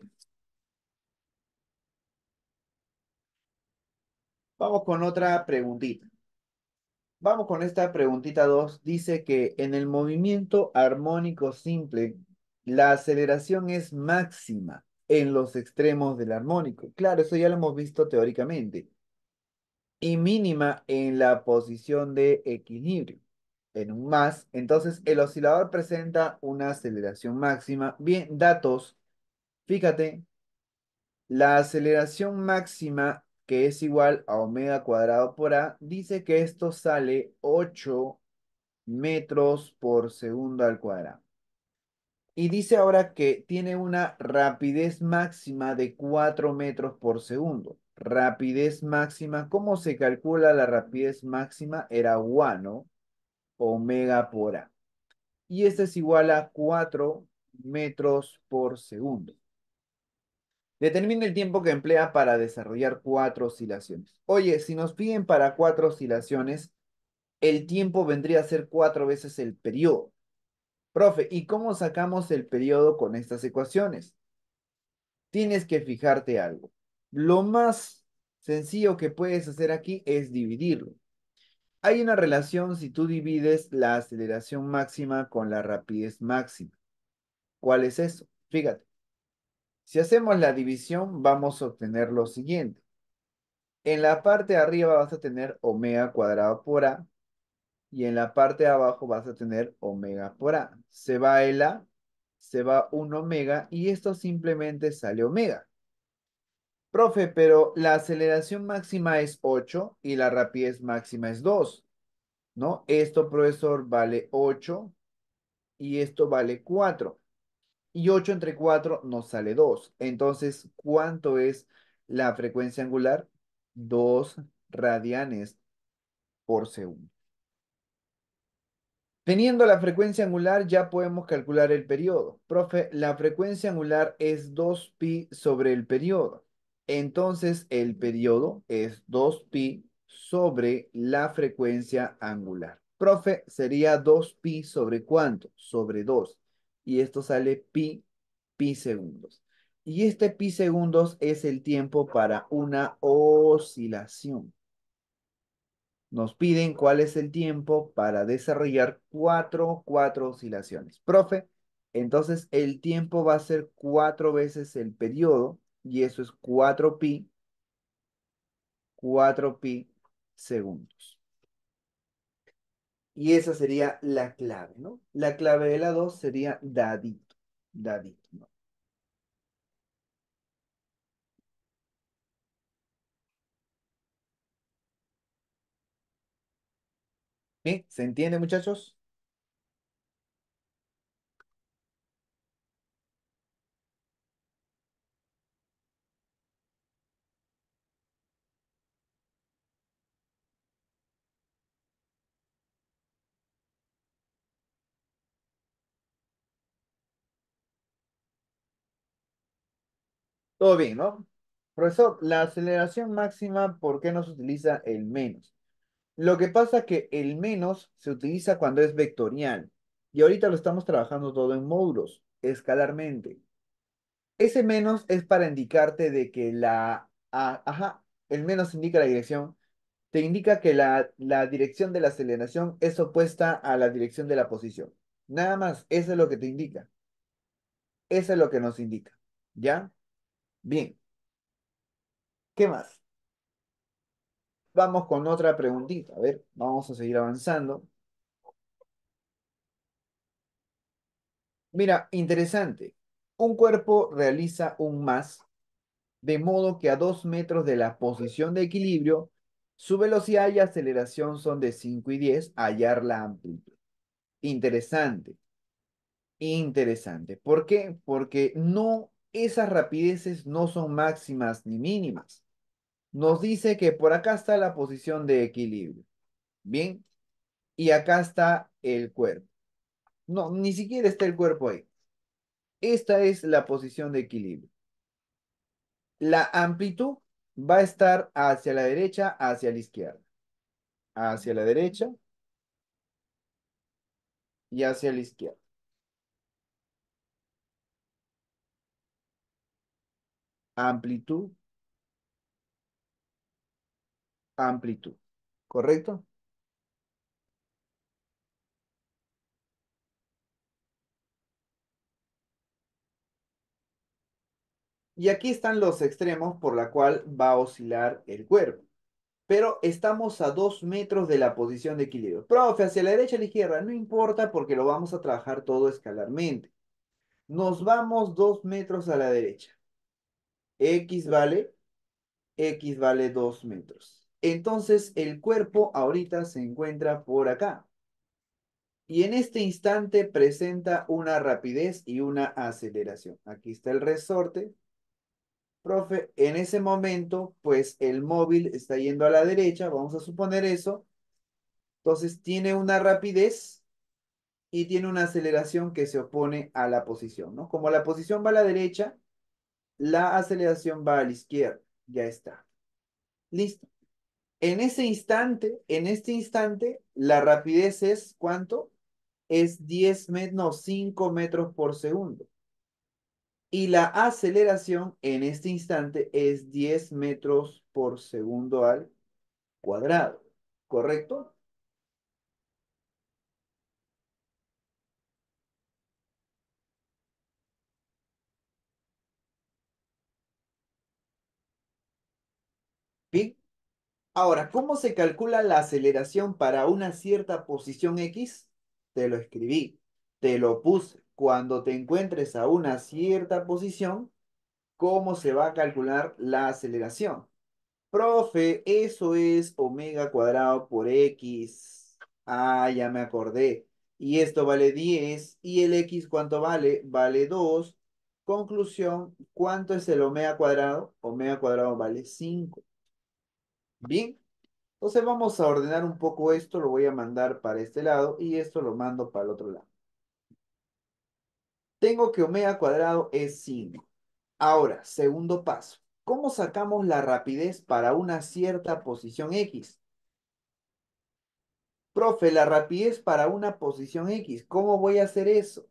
Vamos con otra preguntita. Vamos con esta preguntita 2. Dice que en el movimiento armónico simple, la aceleración es máxima en los extremos del armónico. Claro, eso ya lo hemos visto teóricamente. Y mínima en la posición de equilibrio. En un más, entonces el oscilador presenta una aceleración máxima. Bien, datos. Fíjate, la aceleración máxima, que es igual a omega cuadrado por A, dice que esto sale 8 metros por segundo al cuadrado. Y dice ahora que tiene una rapidez máxima de 4 metros por segundo. Rapidez máxima, ¿cómo se calcula la rapidez máxima? Era ¿no? Omega por A. Y este es igual a 4 metros por segundo. Determina el tiempo que emplea para desarrollar 4 oscilaciones. Oye, si nos piden para 4 oscilaciones, el tiempo vendría a ser 4 veces el periodo. Profe, ¿y cómo sacamos el periodo con estas ecuaciones? Tienes que fijarte algo. Lo más sencillo que puedes hacer aquí es dividirlo. Hay una relación si tú divides la aceleración máxima con la rapidez máxima. ¿Cuál es eso? Fíjate, si hacemos la división vamos a obtener lo siguiente. En la parte de arriba vas a tener omega cuadrado por A y en la parte de abajo vas a tener omega por A. Se va el A, se va un omega y esto simplemente sale omega. Profe, pero la aceleración máxima es 8 y la rapidez máxima es 2, ¿no? Esto, profesor, vale 8 y esto vale 4. Y 8 entre 4 nos sale 2. Entonces, ¿cuánto es la frecuencia angular? 2 radianes por segundo. Teniendo la frecuencia angular, ya podemos calcular el periodo. Profe, la frecuencia angular es 2pi sobre el periodo. Entonces, el periodo es 2pi sobre la frecuencia angular. Profe, sería 2pi sobre ¿cuánto? Sobre 2. Y esto sale pi segundos. Y este pi segundos es el tiempo para una oscilación. Nos piden cuál es el tiempo para desarrollar cuatro oscilaciones. Profe, entonces el tiempo va a ser 4 veces el periodo y eso es 4pi segundos. Y esa sería la clave, ¿no? La clave de la 2 sería dadito, dadito, ¿no? ¿Sí? ¿Se entiende, muchachos? Todo bien, ¿no? Profesor, la aceleración máxima, ¿por qué no se utiliza el menos? Lo que pasa es que el menos se utiliza cuando es vectorial y ahorita lo estamos trabajando todo en módulos, escalarmente. Ese menos es para indicarte de que ajá, el menos indica la dirección, te indica que la dirección de la aceleración es opuesta a la dirección de la posición. Nada más, eso es lo que te indica. Eso es lo que nos indica. ¿Ya? Bien, ¿qué más? Vamos con otra preguntita. A ver, vamos a seguir avanzando. Mira, interesante. Un cuerpo realiza un más, de modo que a 2 metros de la posición de equilibrio, su velocidad y aceleración son de 5 y 10, hallar la amplitud. Interesante, interesante. ¿Por qué? Porque no, esas rapideces no son máximas ni mínimas. Nos dice que por acá está la posición de equilibrio. Bien, y acá está el cuerpo. No, ni siquiera está el cuerpo ahí. Esta es la posición de equilibrio. La amplitud va a estar hacia la derecha, hacia la izquierda. Hacia la derecha y hacia la izquierda. Amplitud, amplitud. ¿Correcto? Y aquí están los extremos por la cual va a oscilar el cuerpo. Pero estamos a 2 metros de la posición de equilibrio. Profe, hacia la derecha o la izquierda, no importa porque lo vamos a trabajar todo escalarmente. Nos vamos 2 metros a la derecha. X vale X vale 2 metros. Entonces el cuerpo ahorita se encuentra por acá. Y en este instante presenta una rapidez y una aceleración. Aquí está el resorte. Profe, en ese momento, pues el móvil está yendo a la derecha, vamos a suponer eso. Entonces tiene una rapidez y tiene una aceleración que se opone a la posición, ¿no? Como la posición va a la derecha, la aceleración va a la izquierda. Ya está. Listo. En este instante, la rapidez es ¿cuánto? Es 10 metros, no, 5 metros por segundo. Y la aceleración en este instante es 10 metros por segundo al cuadrado. ¿Correcto? Bien. Ahora, ¿cómo se calcula la aceleración para una cierta posición X? Te lo escribí, te lo puse. Cuando te encuentres a una cierta posición, ¿cómo se va a calcular la aceleración? Profe, eso es omega cuadrado por X. Ah, ya me acordé. Y esto vale 10. ¿Y el X cuánto vale? Vale 2. Conclusión, ¿cuánto es el omega cuadrado? Omega cuadrado vale 5. Bien. Entonces vamos a ordenar un poco esto, lo voy a mandar para este lado y esto lo mando para el otro lado. Tengo que omega cuadrado es 5. Ahora, segundo paso. ¿Cómo sacamos la rapidez para una cierta posición X? Profe, la rapidez para una posición X, ¿cómo voy a hacer eso?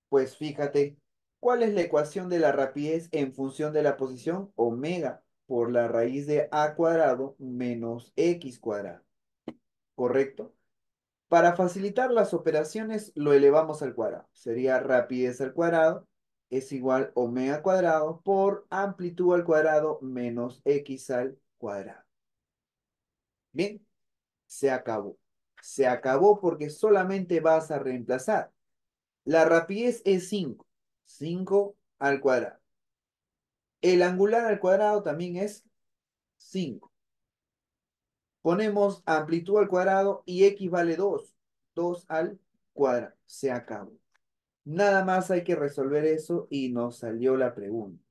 Pues fíjate, ¿cuál es la ecuación de la rapidez en función de la posición? Omega por la raíz de a cuadrado menos x cuadrado, ¿correcto? Para facilitar las operaciones, lo elevamos al cuadrado. Sería rapidez al cuadrado es igual omega cuadrado por amplitud al cuadrado menos x al cuadrado. Bien, se acabó. Se acabó porque solamente vas a reemplazar. La rapidez es 5. 5 al cuadrado. El angular al cuadrado también es 5. Ponemos amplitud al cuadrado y x vale 2. 2 al cuadrado. Se acabó. Nada más hay que resolver eso y nos salió la pregunta.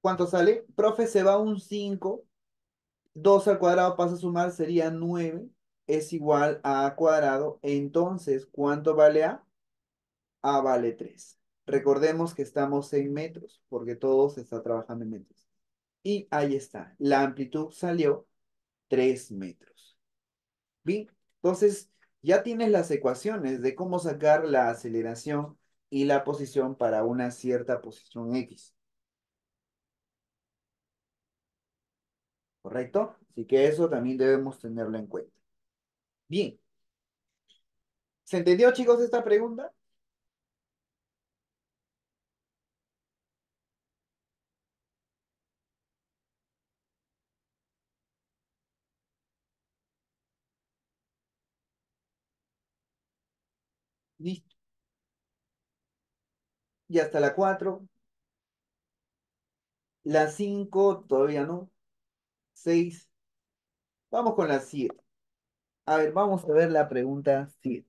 ¿Cuánto sale? Profe, se va un 5. 2 al cuadrado pasa a sumar, sería 9. Es igual a cuadrado. Entonces, ¿cuánto vale A? A vale 3. Recordemos que estamos en metros, porque todo se está trabajando en metros. Y ahí está. La amplitud salió 3 metros. Bien, entonces ya tienes las ecuaciones de cómo sacar la aceleración y la posición para una cierta posición X. ¿Correcto? Así que eso también debemos tenerlo en cuenta. Bien, ¿se entendió, chicos, esta pregunta? Listo. Y hasta la 4. La 5 todavía no. 6. Vamos con la 7. A ver, vamos a ver la pregunta 7.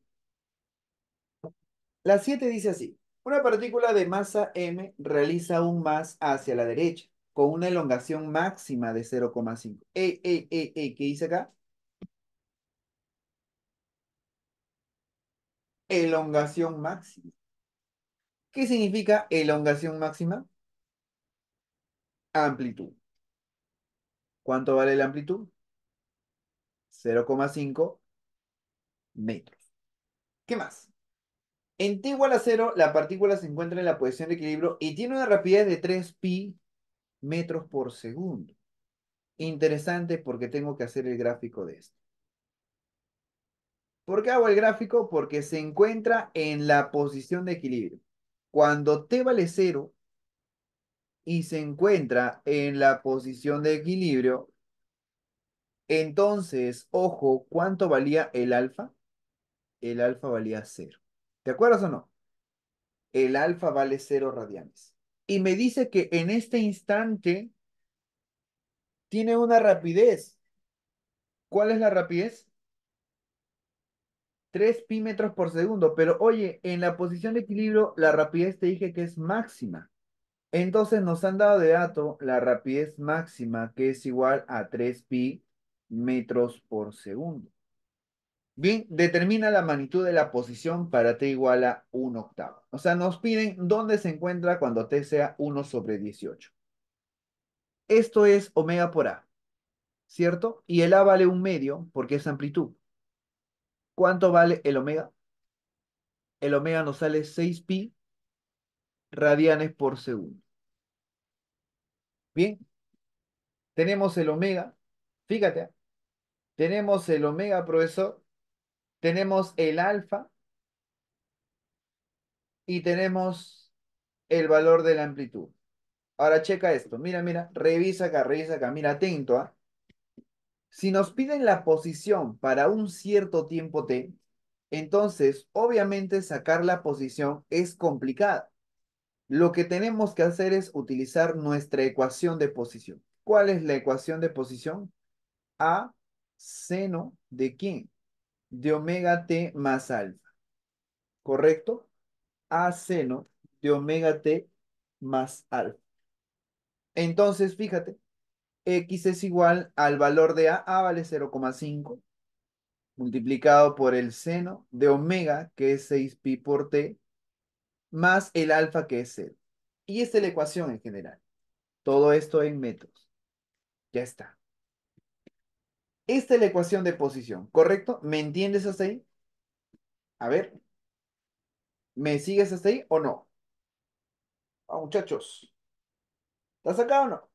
La 7 dice así. Una partícula de masa m realiza un más hacia la derecha con una elongación máxima de 0,5. ¿Qué dice acá? Elongación máxima. ¿Qué significa elongación máxima? Amplitud. ¿Cuánto vale la amplitud? 0,5 metros. ¿Qué más? En t igual a 0, la partícula se encuentra en la posición de equilibrio y tiene una rapidez de 3 pi metros por segundo. Interesante porque tengo que hacer el gráfico de esto. ¿Por qué hago el gráfico? Porque se encuentra en la posición de equilibrio. Cuando t vale 0 y se encuentra en la posición de equilibrio, entonces, ojo, ¿cuánto valía el alfa? El alfa valía 0. ¿Te acuerdas o no? El alfa vale 0 radianes. Y me dice que en este instante Tiene una rapidez. ¿Cuál es la rapidez? 3 pi metros por segundo. Pero oye, en la posición de equilibrio, la rapidez te dije que es máxima. Entonces nos han dado de dato la rapidez máxima, que es igual a 3 pi metros por segundo. Bien, determina la magnitud de la posición para t igual a 1/8. O sea, nos piden dónde se encuentra cuando t sea 1/18. Esto es omega por a, ¿cierto? Y el a vale 1/2 porque es amplitud. ¿Cuánto vale el omega? El omega nos sale 6 pi radianes por segundo. Bien, tenemos el omega. Fíjate, tenemos el omega, profesor. Tenemos el alfa y tenemos el valor de la amplitud. Ahora checa esto. Mira, mira, revisa acá. Mira, atento, ¿ah? Si nos piden la posición para un cierto tiempo t, entonces obviamente sacar la posición es complicado. Lo que tenemos que hacer es utilizar nuestra ecuación de posición. ¿Cuál es la ecuación de posición? A seno de ¿quién? De omega t más alfa, ¿correcto? A seno de omega t más alfa. Entonces, fíjate, x es igual al valor de A vale 0,5, multiplicado por el seno de omega, que es 6 pi por t, más el alfa, que es 0. Y esta es la ecuación en general. Todo esto en metros. Ya está. Esta es la ecuación de posición, ¿correcto? ¿Me entiendes hasta ahí? A ver, ¿me sigues hasta ahí o no? Ah, muchachos, ¿estás acá o no?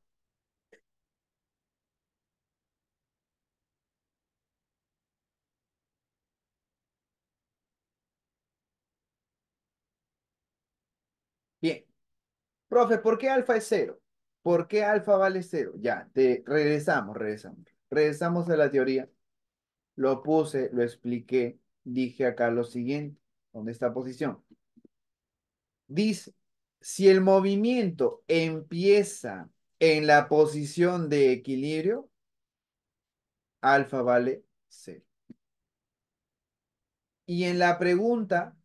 Bien. Profe, ¿por qué alfa es 0? ¿Por qué alfa vale 0? Ya, regresamos. Regresamos a la teoría. Lo puse, lo expliqué, dije acá lo siguiente, ¿dónde está posición? Dice, si el movimiento empieza en la posición de equilibrio, alfa vale 0. Y en la pregunta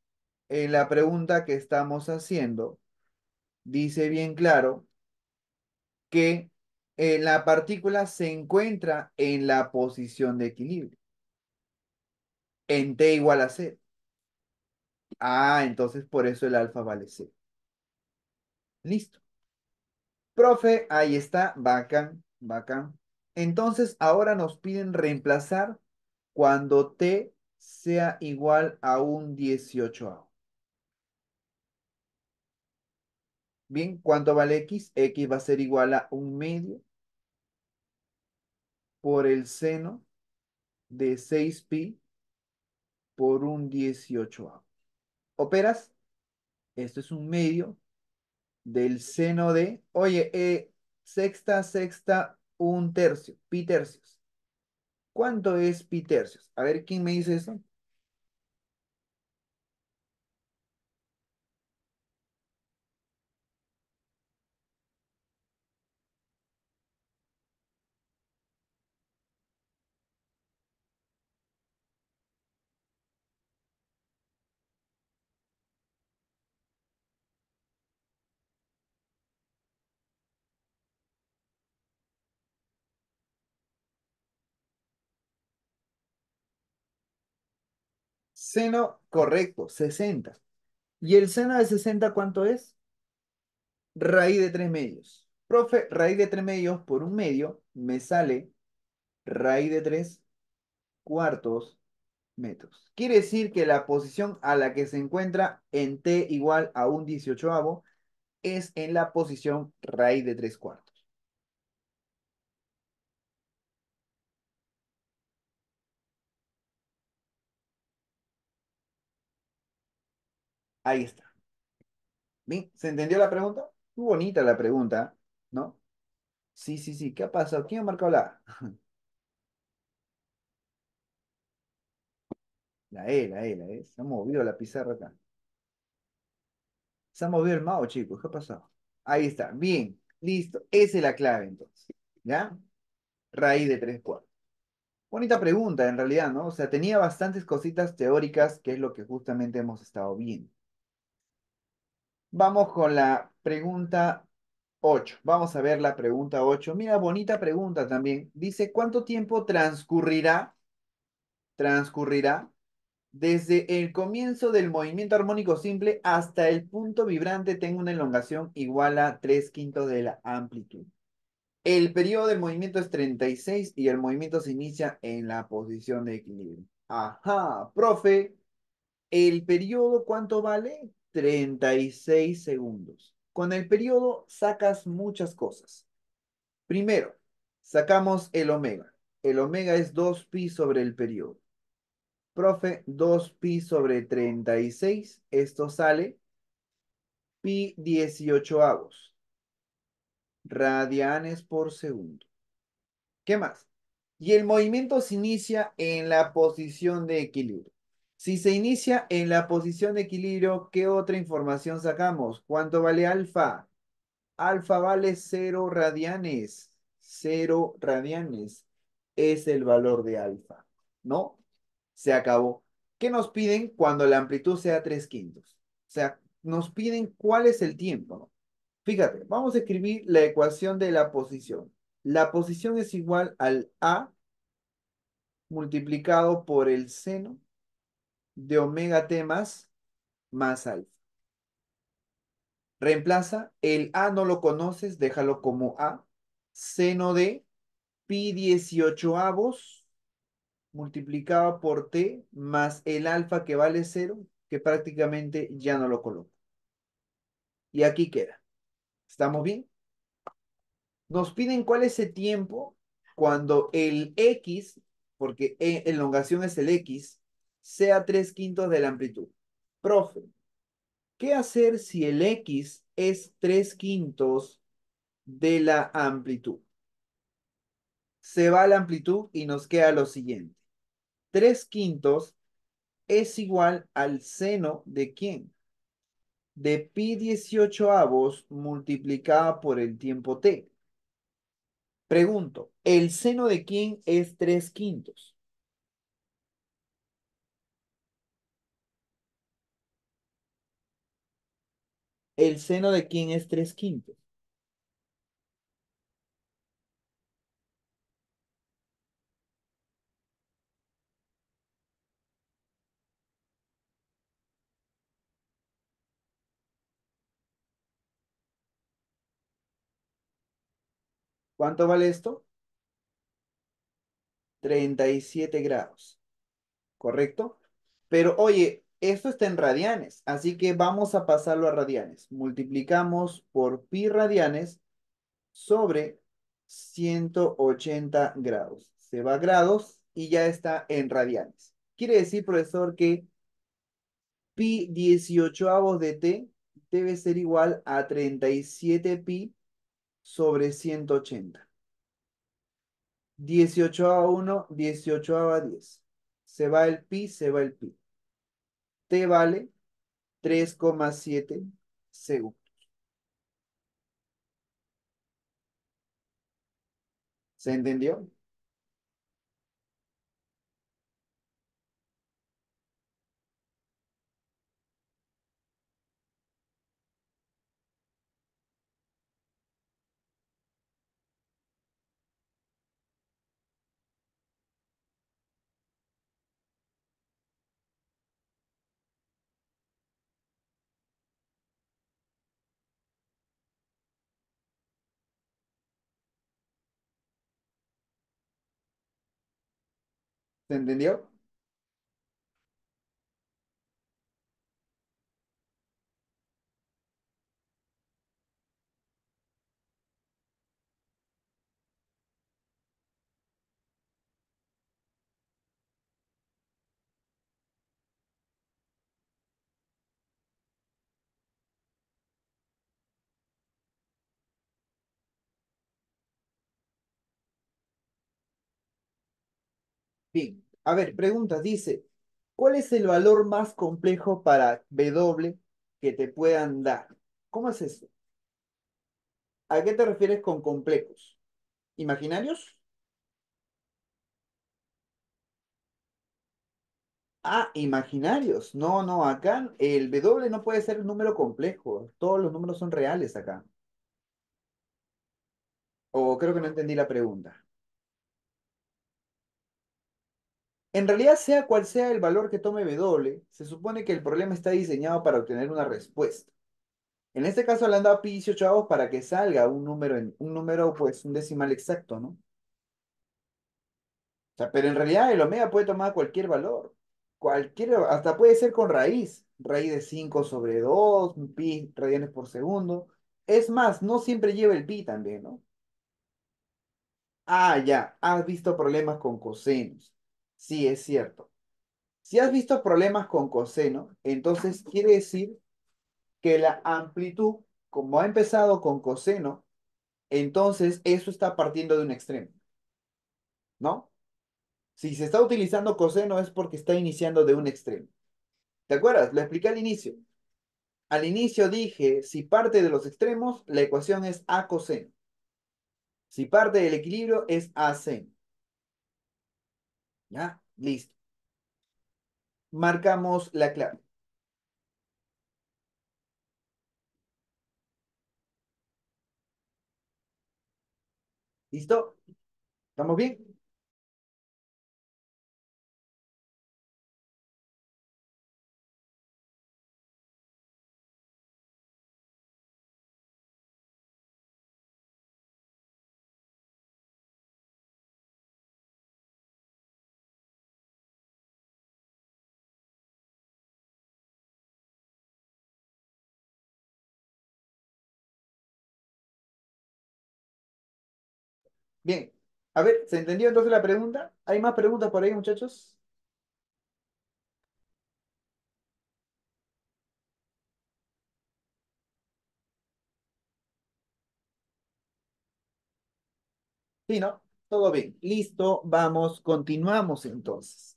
que estamos haciendo, dice bien claro que la partícula se encuentra en la posición de equilibrio, en t igual a 0. Ah, entonces por eso el alfa vale 0. Listo. Profe, ahí está, bacán, bacán. Entonces ahora nos piden reemplazar cuando t sea igual a un 18. Bien, ¿cuánto vale x? X va a ser igual a 1/2 por el seno de 6 pi por un 18. ¿Operas? Esto es 1/2 del seno de, oye, sexta, sexta, 1/3, pi tercios. ¿Cuánto es pi tercios? A ver, ¿quién me dice eso? Seno, correcto, 60. ¿Y el seno de 60 cuánto es? Raíz de 3 medios. Profe, raíz de 3 medios por 1/2 me sale raíz de 3/4 metros. Quiere decir que la posición a la que se encuentra en t igual a un 18 es en la posición raíz de 3/4. Ahí está. ¿Bien? ¿Se entendió la pregunta? Muy bonita la pregunta, ¿no? Sí, sí, sí. ¿Qué ha pasado? ¿Quién ha marcado la A? La E. Se ha movido la pizarra acá. Se ha movido el mouse, chicos. ¿Qué ha pasado? Ahí está. Bien. Listo. Esa es la clave entonces. ¿Ya? raíz de 3/4. Bonita pregunta, en realidad, ¿no? O sea, tenía bastantes cositas teóricas, que es lo que justamente hemos estado viendo. Vamos con la pregunta 8. Vamos a ver la pregunta 8. Mira, bonita pregunta también. Dice, ¿cuánto tiempo transcurrirá desde el comienzo del movimiento armónico simple hasta el punto vibrante tenga una elongación igual a 3/5 de la amplitud? El periodo del movimiento es 36 y el movimiento se inicia en la posición de equilibrio. Ajá, profe, ¿el periodo cuánto vale? 36 segundos. Con el periodo sacas muchas cosas. Primero, sacamos el omega. El omega es 2pi sobre el periodo. Profe, 2pi sobre 36. Esto sale pi 18avos radianes por segundo. ¿Qué más? Y el movimiento se inicia en la posición de equilibrio. Si se inicia en la posición de equilibrio, ¿qué otra información sacamos? ¿Cuánto vale alfa? Alfa vale 0 radianes. 0 radianes es el valor de alfa. ¿No? Se acabó. ¿Qué nos piden cuando la amplitud sea 3/5? O sea, nos piden cuál es el tiempo, ¿no? Fíjate, vamos a escribir la ecuación de la posición. La posición es igual al A multiplicado por el seno de omega t más alfa. Reemplaza, el A no lo conoces, déjalo como A. Seno de pi 18avos multiplicado por t más el alfa que vale 0, que prácticamente ya no lo coloco. Y aquí queda. ¿Estamos bien? Nos piden cuál es el tiempo cuando el X, porque elongación es el X, sea 3/5 de la amplitud. Profe, ¿qué hacer si el X es 3/5 de la amplitud? Se va la amplitud y nos queda lo siguiente. 3/5 es igual al seno de ¿quién? De pi 18avos multiplicada por el tiempo t. Pregunto, ¿el seno de quién es 3/5? ¿El seno de quién es 3/5? ¿Cuánto vale esto? 37 grados, ¿correcto? Pero oye, esto está en radianes, así que vamos a pasarlo a radianes. Multiplicamos por pi radianes sobre 180 grados. Se va a grados y ya está en radianes. Quiere decir, profesor, que pi 18avos de t debe ser igual a 37 pi sobre 180. 18 a 1, 18 a 10. Se va el pi, se va el pi. T vale 3,7 segundos. ¿Se entendió? ¿Se entendió? Bien. A ver, pregunta, dice, ¿cuál es el valor más complejo para W que te puedan dar? ¿Cómo es eso? ¿A qué te refieres con complejos? ¿Imaginarios? Ah, imaginarios. No, no, acá el W no puede ser un número complejo. Todos los números son reales acá. O creo que no entendí la pregunta. En realidad, sea cual sea el valor que tome W, se supone que el problema está diseñado para obtener una respuesta. En este caso le han dado pi 18 avos para que salga un número, un número, pues un decimal exacto, ¿no? O sea, pero en realidad el omega puede tomar cualquier valor. Cualquier, hasta puede ser con raíz. Raíz de 5 sobre 2 pi radianes por segundo. Es más, no siempre lleva el pi también, ¿no? Ah, ya, has visto problemas con cosenos. Sí, es cierto. Si has visto problemas con coseno, entonces quiere decir que la amplitud, como ha empezado con coseno, entonces eso está partiendo de un extremo, ¿no? Si se está utilizando coseno es porque está iniciando de un extremo. ¿Te acuerdas? Lo expliqué al inicio. Al inicio dije, si parte de los extremos, la ecuación es A coseno. Si parte del equilibrio es A seno. ¿Ya? Listo. Marcamos la clave. ¿Listo? ¿Estamos bien? Bien. A ver, ¿se entendió entonces la pregunta? ¿Hay más preguntas por ahí, muchachos? Sí, ¿no? Todo bien. Listo, vamos, continuamos entonces.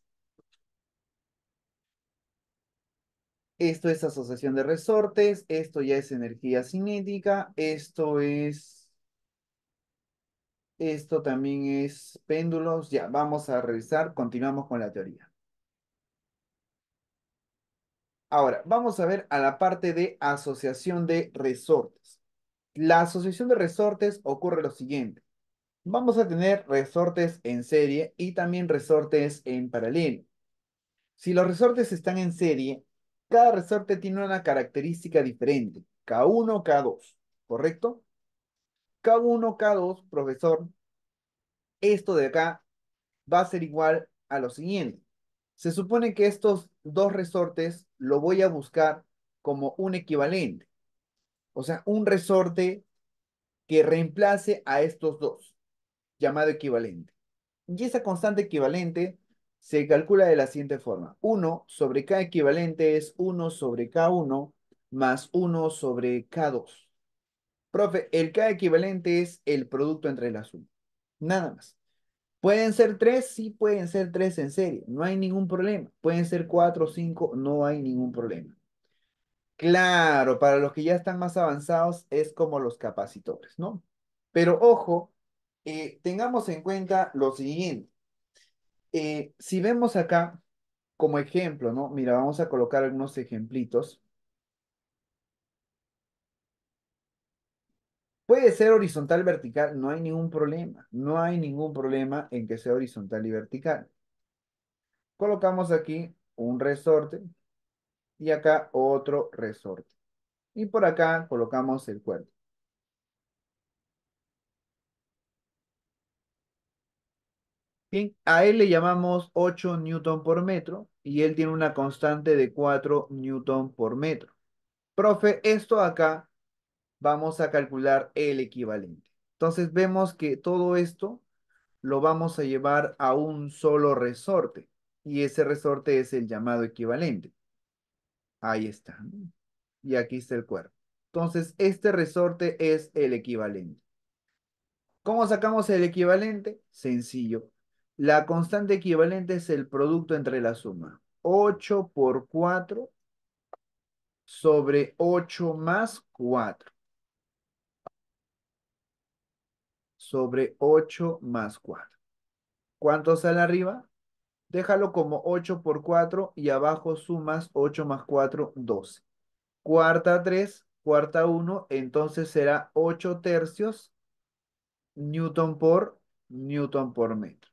Esto es asociación de resortes, esto ya es energía cinética, esto también es péndulos. Ya, vamos a revisar, continuamos con la teoría. Ahora, vamos a ver a la parte de asociación de resortes. La asociación de resortes ocurre lo siguiente. Vamos a tener resortes en serie y también resortes en paralelo. Si los resortes están en serie, cada resorte tiene una característica diferente, K1, K2, ¿correcto? K1, K2, profesor, esto de acá va a ser igual a lo siguiente. Se supone que estos dos resortes lo voy a buscar como un equivalente, o sea, un resorte que reemplace a estos dos, llamado equivalente. Y esa constante equivalente se calcula de la siguiente forma. Uno sobre K equivalente es uno sobre K1 más uno sobre K2. Profe, el K equivalente es el producto entre las sumas. Nada más. ¿Pueden ser tres? Sí, pueden ser tres en serie. No hay ningún problema. Pueden ser cuatro o cinco, no hay ningún problema. Claro, para los que ya están más avanzados es como los capacitores, ¿no? Pero ojo, tengamos en cuenta lo siguiente. Si vemos acá como ejemplo, ¿no? Mira, vamos a colocar algunos ejemplitos. Puede ser horizontal, vertical, no hay ningún problema. No hay ningún problema en que sea horizontal y vertical. Colocamos aquí un resorte y acá otro resorte. Y por acá colocamos el cuerpo. Bien, a él le llamamos 8 newton por metro y él tiene una constante de 4 newton por metro. Profe, esto acá vamos a calcular el equivalente. Entonces vemos que todo esto lo vamos a llevar a un solo resorte y ese resorte es el llamado equivalente. Ahí está, ¿no? Y aquí está el cuerpo. Entonces, este resorte es el equivalente. ¿Cómo sacamos el equivalente? Sencillo. La constante equivalente es el producto entre la suma. 8 por 4 sobre 8 más 4 sobre 8 más 4. ¿Cuánto sale arriba? Déjalo como 8 por 4 y abajo sumas 8 más 4 12. Cuarta 3, cuarta uno, entonces será 8 tercios Newton por metro.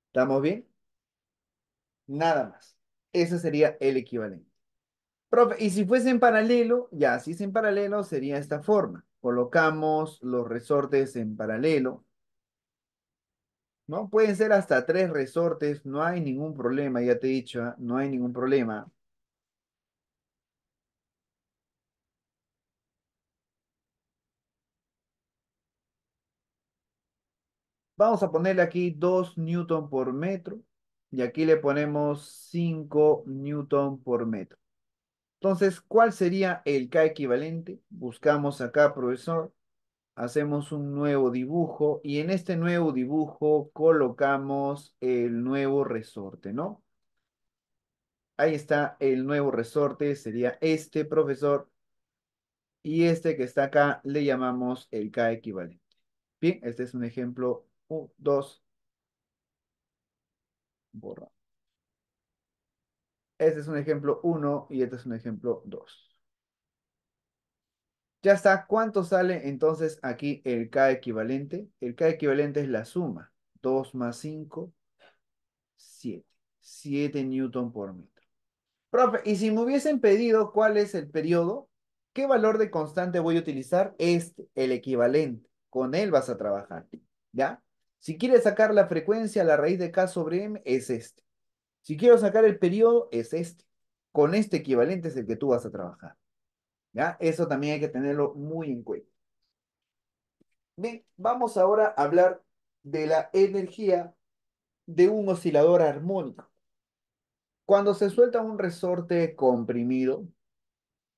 ¿Estamos bien? Nada más. Ese sería el equivalente. Profe, y si fuese en paralelo, ya, si es en paralelo, sería esta forma. Colocamos los resortes en paralelo, ¿no? Pueden ser hasta tres resortes, no hay ningún problema, ya te he dicho, ¿ah? No hay ningún problema. Vamos a ponerle aquí 2 newton por metro y aquí le ponemos 5 newton por metro. Entonces, ¿cuál sería el K equivalente? Buscamos acá, profesor, hacemos un nuevo dibujo y en este nuevo dibujo colocamos el nuevo resorte, ¿no? Ahí está el nuevo resorte, sería este, profesor, y este que está acá le llamamos el K equivalente. Bien, este es un ejemplo 2, borra. Este es un ejemplo uno y este es un ejemplo 2. Ya está. ¿Cuánto sale entonces aquí el K equivalente? El K equivalente es la suma. 2 más 5, 7. 7 newton por metro. Profe, y si me hubiesen pedido cuál es el periodo, ¿qué valor de constante voy a utilizar? Este, el equivalente. Con él vas a trabajar. ¿Ya? Si quieres sacar la frecuencia, la raíz de K sobre M es este. Si quiero sacar el periodo, es este. Con este equivalente es el que tú vas a trabajar. ¿Ya? Eso también hay que tenerlo muy en cuenta. Bien, vamos ahora a hablar de la energía de un oscilador armónico. Cuando se suelta un resorte comprimido,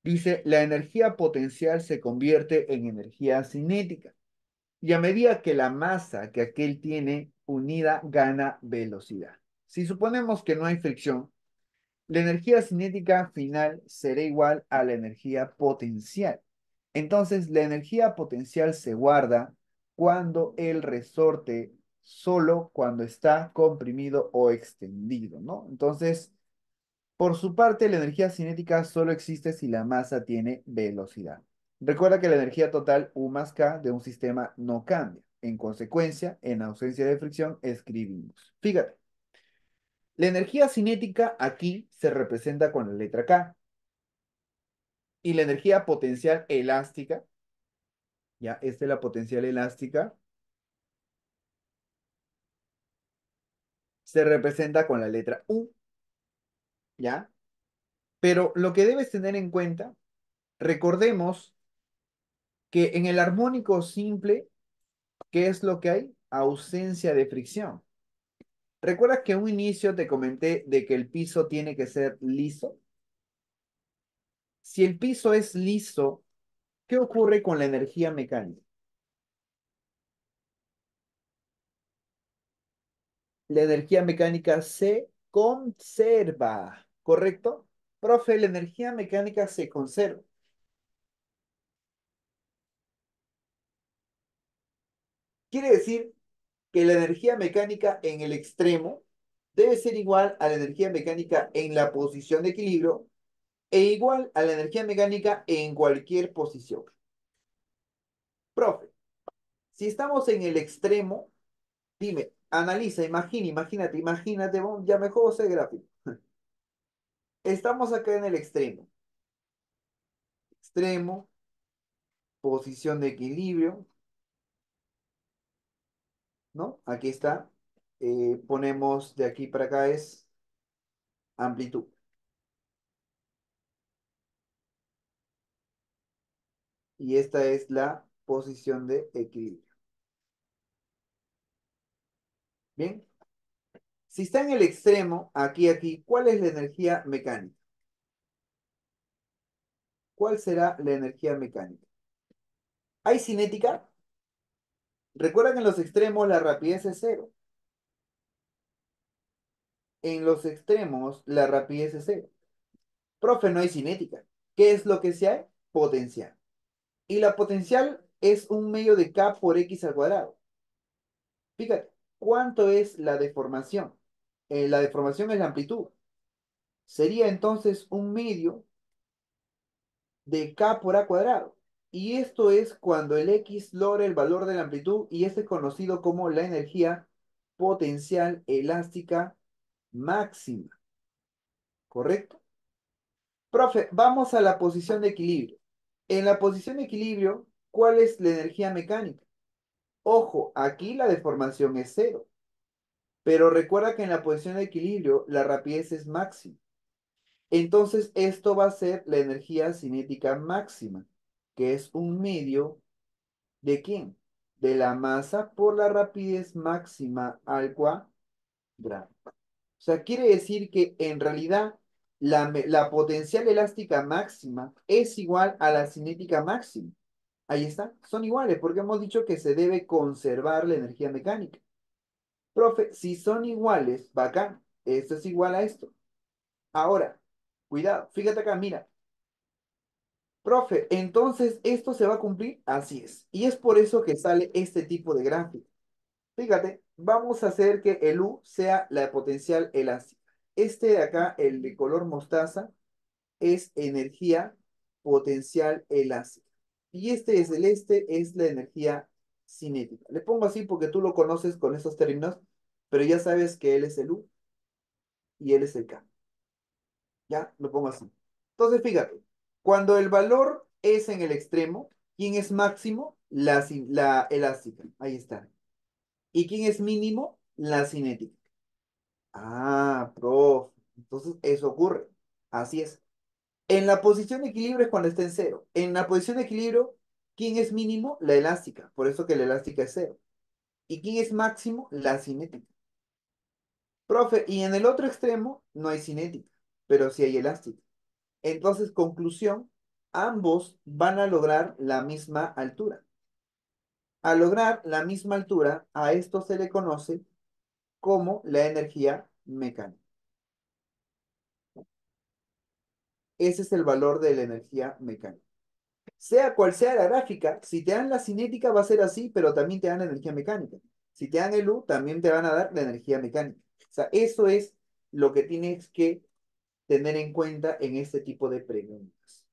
dice, la energía potencial se convierte en energía cinética. Y a medida que la masa que aquel tiene unida gana velocidad. Si suponemos que no hay fricción, la energía cinética final será igual a la energía potencial. Entonces, la energía potencial se guarda cuando el resorte, solo cuando está comprimido o extendido, ¿no? Entonces, por su parte, la energía cinética solo existe si la masa tiene velocidad. Recuerda que la energía total U más K de un sistema no cambia. En consecuencia, en ausencia de fricción, escribimos. Fíjate. La energía cinética aquí se representa con la letra K y la energía potencial elástica, ya, esta es la potencial elástica, se representa con la letra U, ya. Pero lo que debes tener en cuenta, recordemos que en el armónico simple, ¿qué es lo que hay? Ausencia de fricción. ¿Recuerdas que a un inicio te comenté de que el piso tiene que ser liso? Si el piso es liso, ¿qué ocurre con la energía mecánica? La energía mecánica se conserva, ¿correcto? Profe, la energía mecánica se conserva. Quiere decir que la energía mecánica en el extremo debe ser igual a la energía mecánica en la posición de equilibrio e igual a la energía mecánica en cualquier posición. Profe, si estamos en el extremo, dime, analiza, imagínate, ya mejor ese gráfico. Estamos acá en el extremo. Extremo, posición de equilibrio, ¿no? Aquí está. Ponemos de aquí para acá es amplitud. Y esta es la posición de equilibrio. Bien. Si está en el extremo, aquí, ¿cuál es la energía mecánica? ¿Cuál será la energía mecánica? ¿Hay cinética? Recuerda que en los extremos la rapidez es cero. En los extremos la rapidez es cero. Profe, no hay cinética. ¿Qué es lo que sí hay? Potencial. Y la potencial es un medio de K por X al cuadrado. Fíjate. ¿Cuánto es la deformación? La deformación es la amplitud. Sería entonces un medio de k por a cuadrado. Y esto es cuando el x logra el valor de la amplitud y este es conocido como la energía potencial elástica máxima. ¿Correcto? Profe, vamos a la posición de equilibrio. En la posición de equilibrio, ¿cuál es la energía mecánica? Ojo, aquí la deformación es cero, pero recuerda que en la posición de equilibrio la rapidez es máxima. Entonces, esto va a ser la energía cinética máxima, que es un medio ¿de quién? De la masa por la rapidez máxima al cuadrado. O sea, quiere decir que en realidad la potencial elástica máxima es igual a la cinética máxima. Ahí está, son iguales porque hemos dicho que se debe conservar la energía mecánica. Profe, si son iguales, bacán, esto es igual a esto. Ahora, cuidado, fíjate acá, mira. Profe, entonces esto se va a cumplir, así es. Y es por eso que sale este tipo de gráfico. Fíjate, vamos a hacer que el U sea la potencial elástica. Este de acá, el de color mostaza, es energía potencial elástica. Y este es el es la energía cinética. Le pongo así porque tú lo conoces con esos términos, pero ya sabes que él es el U y él es el K. Ya, lo pongo así. Entonces, fíjate, cuando el valor es en el extremo, ¿quién es máximo? La elástica. Ahí está. ¿Y quién es mínimo? La cinética. Ah, prof. Entonces, eso ocurre. Así es. En la posición de equilibrio es cuando está en cero. En la posición de equilibrio, ¿quién es mínimo? La elástica. Por eso que la elástica es cero. ¿Y quién es máximo? La cinética. Profe, y en el otro extremo no hay cinética, pero sí hay elástica. Entonces, conclusión, ambos van a lograr la misma altura. Al lograr la misma altura, a esto se le conoce como la energía mecánica. Ese es el valor de la energía mecánica. Sea cual sea la gráfica, si te dan la cinética va a ser así, pero también te dan la energía mecánica. Si te dan el U, también te van a dar la energía mecánica. O sea, eso es lo que tienes que tener en cuenta en este tipo de preguntas.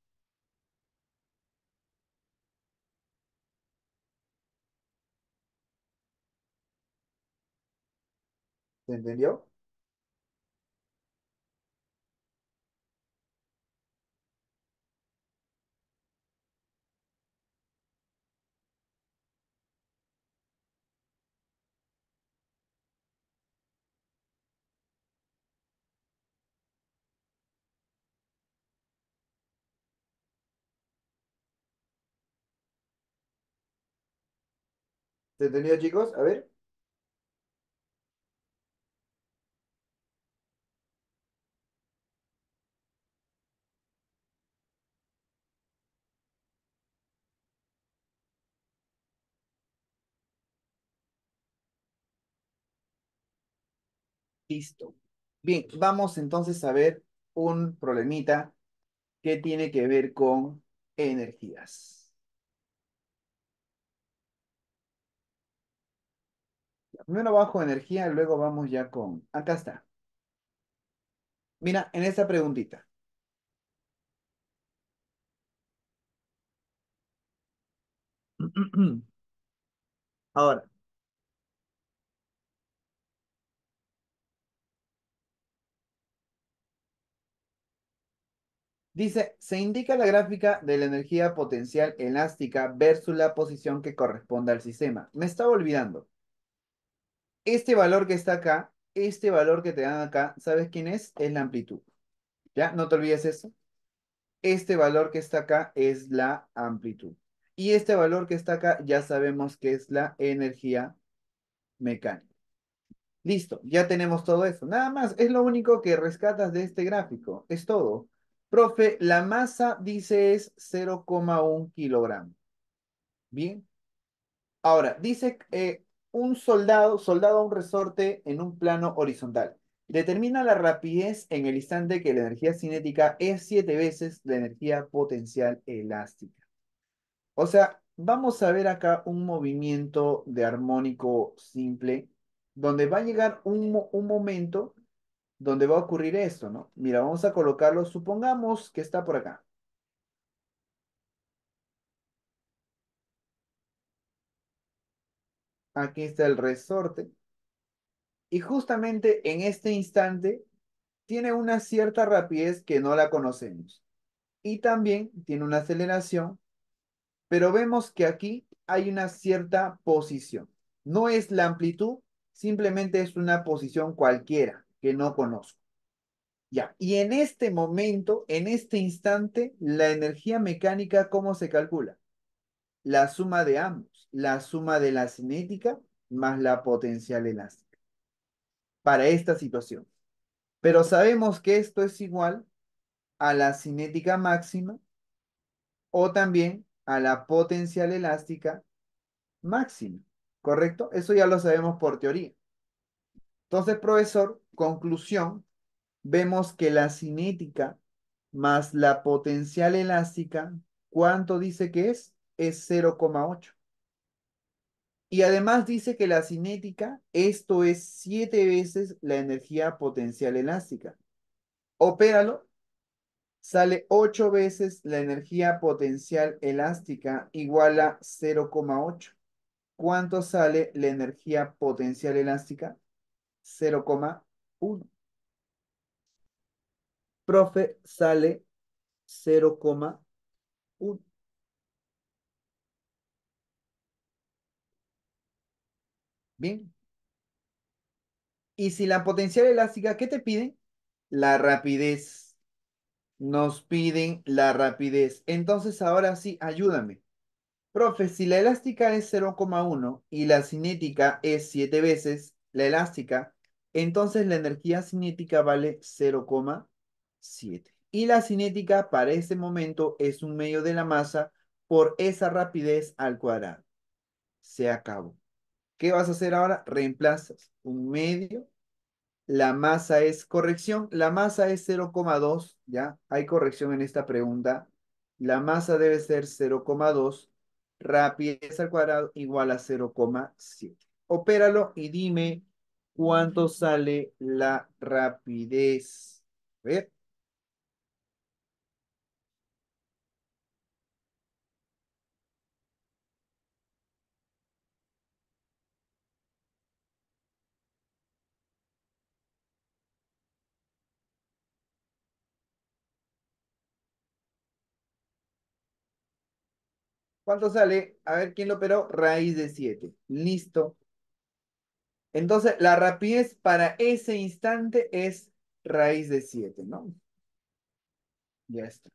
¿Se entendió? ¿Se entendió, chicos? A ver, listo. Bien, vamos entonces a ver un problemita que tiene que ver con energías. Primero bajo energía, luego vamos ya con... Acá está. Mira, en esta preguntita. Ahora, dice, se indica la gráfica de la energía potencial elástica versus la posición que corresponde al sistema. Me estaba olvidando. Este valor que está acá, este valor que te dan acá, ¿sabes quién es? Es la amplitud. ¿Ya? No te olvides eso. Este valor que está acá es la amplitud. Y este valor que está acá ya sabemos que es la energía mecánica. Listo, ya tenemos todo eso. Nada más, es lo único que rescatas de este gráfico. Es todo. Profe, la masa dice es 0,1 kilogramos. Bien. Ahora, dice un soldado a un resorte en un plano horizontal. Determina la rapidez en el instante que la energía cinética es 7 veces la energía potencial elástica. O sea, vamos a ver acá un movimiento de armónico simple. donde va a llegar un momento donde va a ocurrir esto, ¿no? Mira, vamos a colocarlo, supongamos que está por acá. Aquí está el resorte. Y justamente en este instante tiene una cierta rapidez que no la conocemos. Y también tiene una aceleración, pero vemos que aquí hay una cierta posición. No es la amplitud, simplemente es una posición cualquiera que no conozco. Ya, y en este momento, en este instante, la energía mecánica, ¿cómo se calcula? La suma de ambos, la suma de la cinética más la potencial elástica para esta situación. Pero sabemos que esto es igual a la cinética máxima o también a la potencial elástica máxima, ¿correcto? Eso ya lo sabemos por teoría. Entonces, profesor, conclusión, vemos que la cinética más la potencial elástica, ¿cuánto dice que es? Es 0,8. Y además dice que la cinética, esto es 7 veces la energía potencial elástica. Opéralo, sale 8 veces la energía potencial elástica igual a 0,8. ¿Cuánto sale la energía potencial elástica? 0,1. Profe, sale 0,1. Bien. Y si la potencial elástica, ¿qué te piden? La rapidez. Nos piden la rapidez. Entonces, ahora sí, ayúdame. Profe, si la elástica es 0,1 y la cinética es 7 veces la elástica, entonces la energía cinética vale 0,7. Y la cinética para ese momento es un medio de la masa por esa rapidez al cuadrado. Se acabó. ¿Qué vas a hacer ahora? Reemplazas un medio. La masa es corrección. La masa es 0,2. ¿Ya? Hay corrección en esta pregunta. La masa debe ser 0,2. Rapidez al cuadrado igual a 0,7. Opéralo y dime cuánto sale la rapidez. A ver, ¿cuánto sale? A ver, ¿quién lo operó? Raíz de 7. Listo. Entonces, la rapidez para ese instante es raíz de 7, ¿no? Ya está.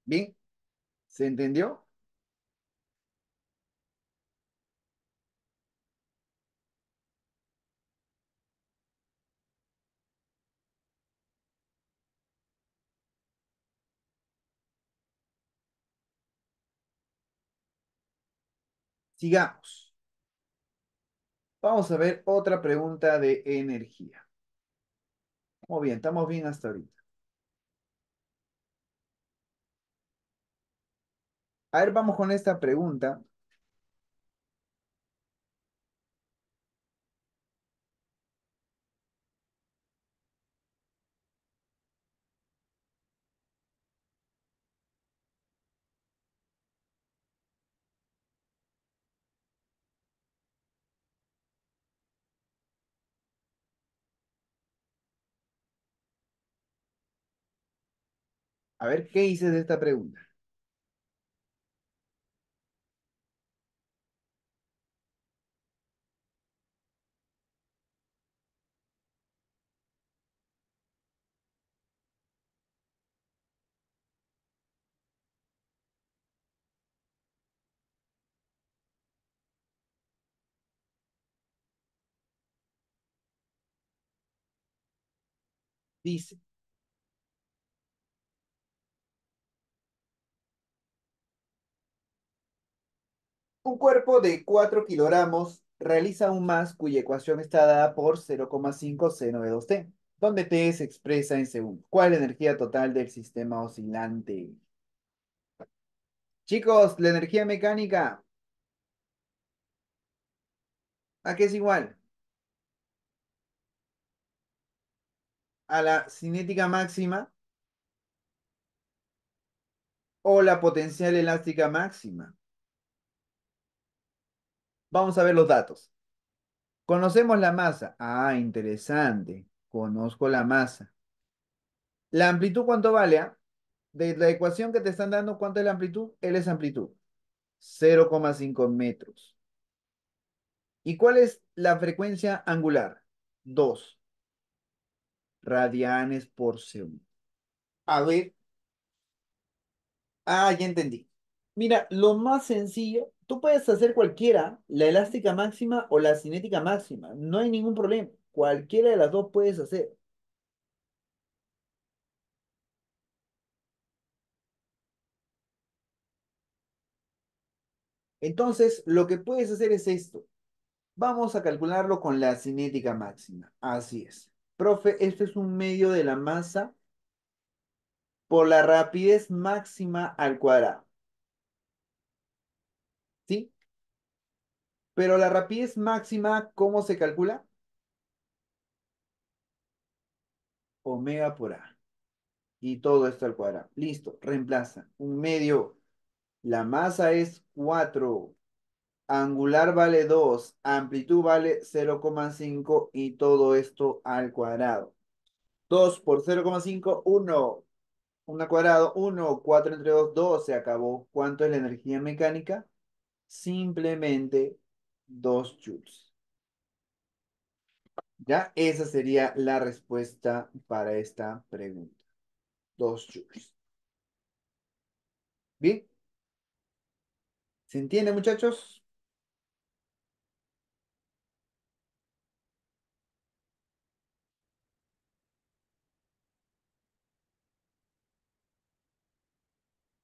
Bien, ¿se entendió? Sigamos. Vamos a ver otra pregunta de energía. Muy bien, estamos bien hasta ahorita. A ver, vamos con esta pregunta. A ver, ¿qué dices de esta pregunta? Dice, un cuerpo de 4 kilogramos realiza un más cuya ecuación está dada por 0,5 seno de 2t, donde t se expresa en segundos. ¿Cuál es la energía total del sistema oscilante? Chicos, la energía mecánica, ¿a qué es igual? ¿A la cinética máxima o la potencial elástica máxima? Vamos a ver los datos. Conocemos la masa. Ah, interesante. Conozco la masa. ¿La amplitud cuánto vale? De la ecuación que te están dando, ¿cuánto es la amplitud? L es amplitud. 0,5 metros. ¿Y cuál es la frecuencia angular? 2 radianes por segundo. A ver, ya entendí. Mira, lo más sencillo, tú puedes hacer cualquiera, la elástica máxima o la cinética máxima. No hay ningún problema. Cualquiera de las dos puedes hacer. Entonces, lo que puedes hacer es esto. Vamos a calcularlo con la cinética máxima. Así es. Profe, esto es un medio de la masa por la rapidez máxima al cuadrado. ¿Sí? Pero la rapidez máxima, ¿cómo se calcula? Omega por A. Y todo esto al cuadrado. Listo, reemplaza. Un medio. La masa es 4. Angular vale 2. Amplitud vale 0,5 y todo esto al cuadrado. 2 por 0,5, 1. 1 al cuadrado, 1. 4 entre 2, 2. Se acabó. ¿Cuánto es la energía mecánica? Simplemente 2 joules. ¿Ya? Esa sería la respuesta para esta pregunta. 2 joules. ¿Bien? ¿Se entiende, muchachos?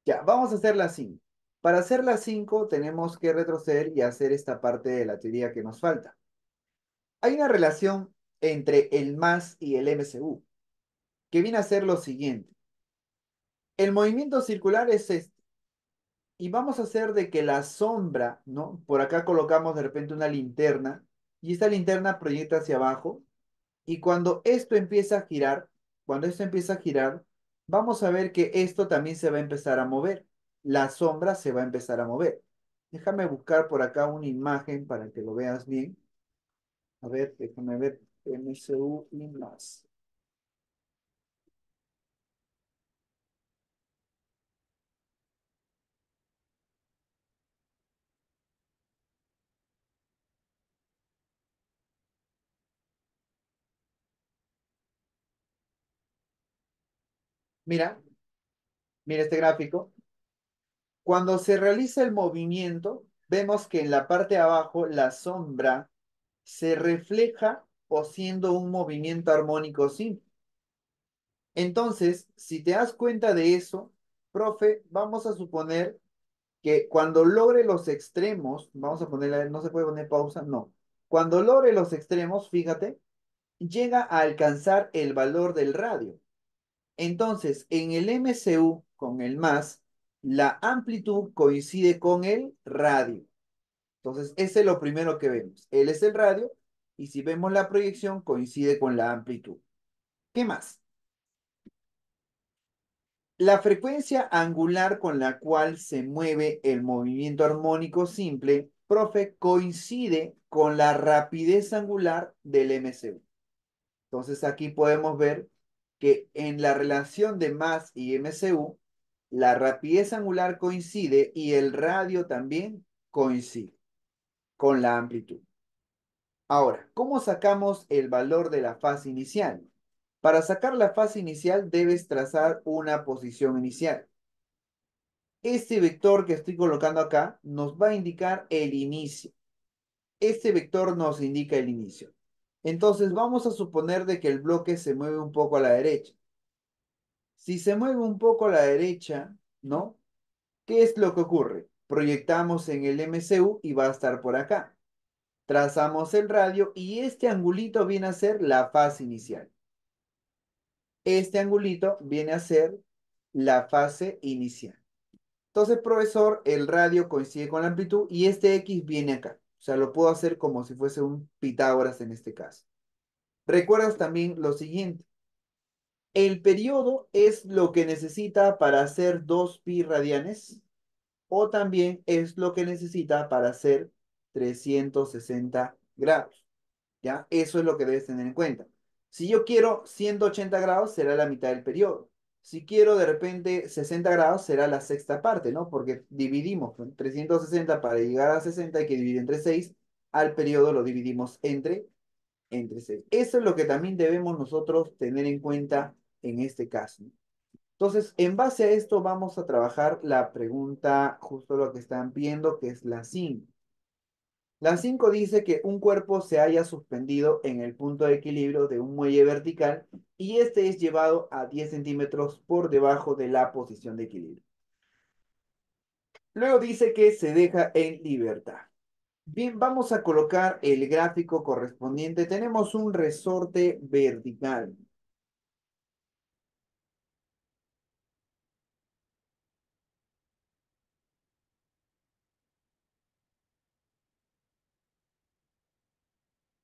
Ya, vamos a hacer la 5. Para hacer la 5 tenemos que retroceder y hacer esta parte de la teoría que nos falta. Hay una relación entre el más y el MCU, que viene a ser lo siguiente. El movimiento circular es este. Y vamos a hacer de que la sombra, ¿no? Por acá colocamos de repente una linterna y esta linterna proyecta hacia abajo. Y cuando esto empieza a girar, cuando esto empieza a girar, vamos a ver que esto también se va a empezar a mover. La sombra se va a empezar a mover. Déjame buscar por acá una imagen para que lo veas bien. A ver, déjame ver. MSU y más. Mira, mira este gráfico. Cuando se realiza el movimiento, vemos que en la parte de abajo la sombra se refleja o siendo un movimiento armónico simple. Entonces, si te das cuenta de eso, profe, vamos a suponer que cuando logre los extremos, vamos a ponerle, no se puede poner pausa, no. Cuando logre los extremos, fíjate, llega a alcanzar el valor del radio. Entonces, en el MCU con el más, la amplitud coincide con el radio. Entonces, ese es lo primero que vemos. Él es el radio y si vemos la proyección, coincide con la amplitud. ¿Qué más? La frecuencia angular con la cual se mueve el movimiento armónico simple, profe, coincide con la rapidez angular del MCU. Entonces aquí podemos ver que en la relación de más y MCU, la rapidez angular coincide y el radio también coincide con la amplitud. Ahora, ¿cómo sacamos el valor de la fase inicial? Para sacar la fase inicial debes trazar una posición inicial. Este vector que estoy colocando acá nos va a indicar el inicio. Este vector nos indica el inicio. Entonces vamos a suponer de que el bloque se mueve un poco a la derecha. Si se mueve un poco a la derecha, ¿no? ¿Qué es lo que ocurre? Proyectamos en el MCU y va a estar por acá. Trazamos el radio y este angulito viene a ser la fase inicial. Este angulito viene a ser la fase inicial. Entonces, profesor, el radio coincide con la amplitud y este X viene acá. O sea, lo puedo hacer como si fuese un Pitágoras en este caso. Recuerdas también lo siguiente. El periodo es lo que necesita para hacer 2pi radianes o también es lo que necesita para hacer 360 grados. ¿Ya? Eso es lo que debes tener en cuenta. Si yo quiero 180 grados, será la mitad del periodo. Si quiero de repente 60 grados, será la sexta parte, ¿no? Porque dividimos, ¿no? 360 para llegar a 60 hay que dividir entre 6. Al periodo lo dividimos entre 6. Eso es lo que también debemos nosotros tener en cuenta en este caso. Entonces, en base a esto vamos a trabajar la pregunta, justo lo que están viendo, que es la 5. La 5 dice que un cuerpo se haya suspendido en el punto de equilibrio de un muelle vertical y este es llevado a 10 centímetros por debajo de la posición de equilibrio. Luego dice que se deja en libertad. Bien, vamos a colocar el gráfico correspondiente. Tenemos un resorte vertical.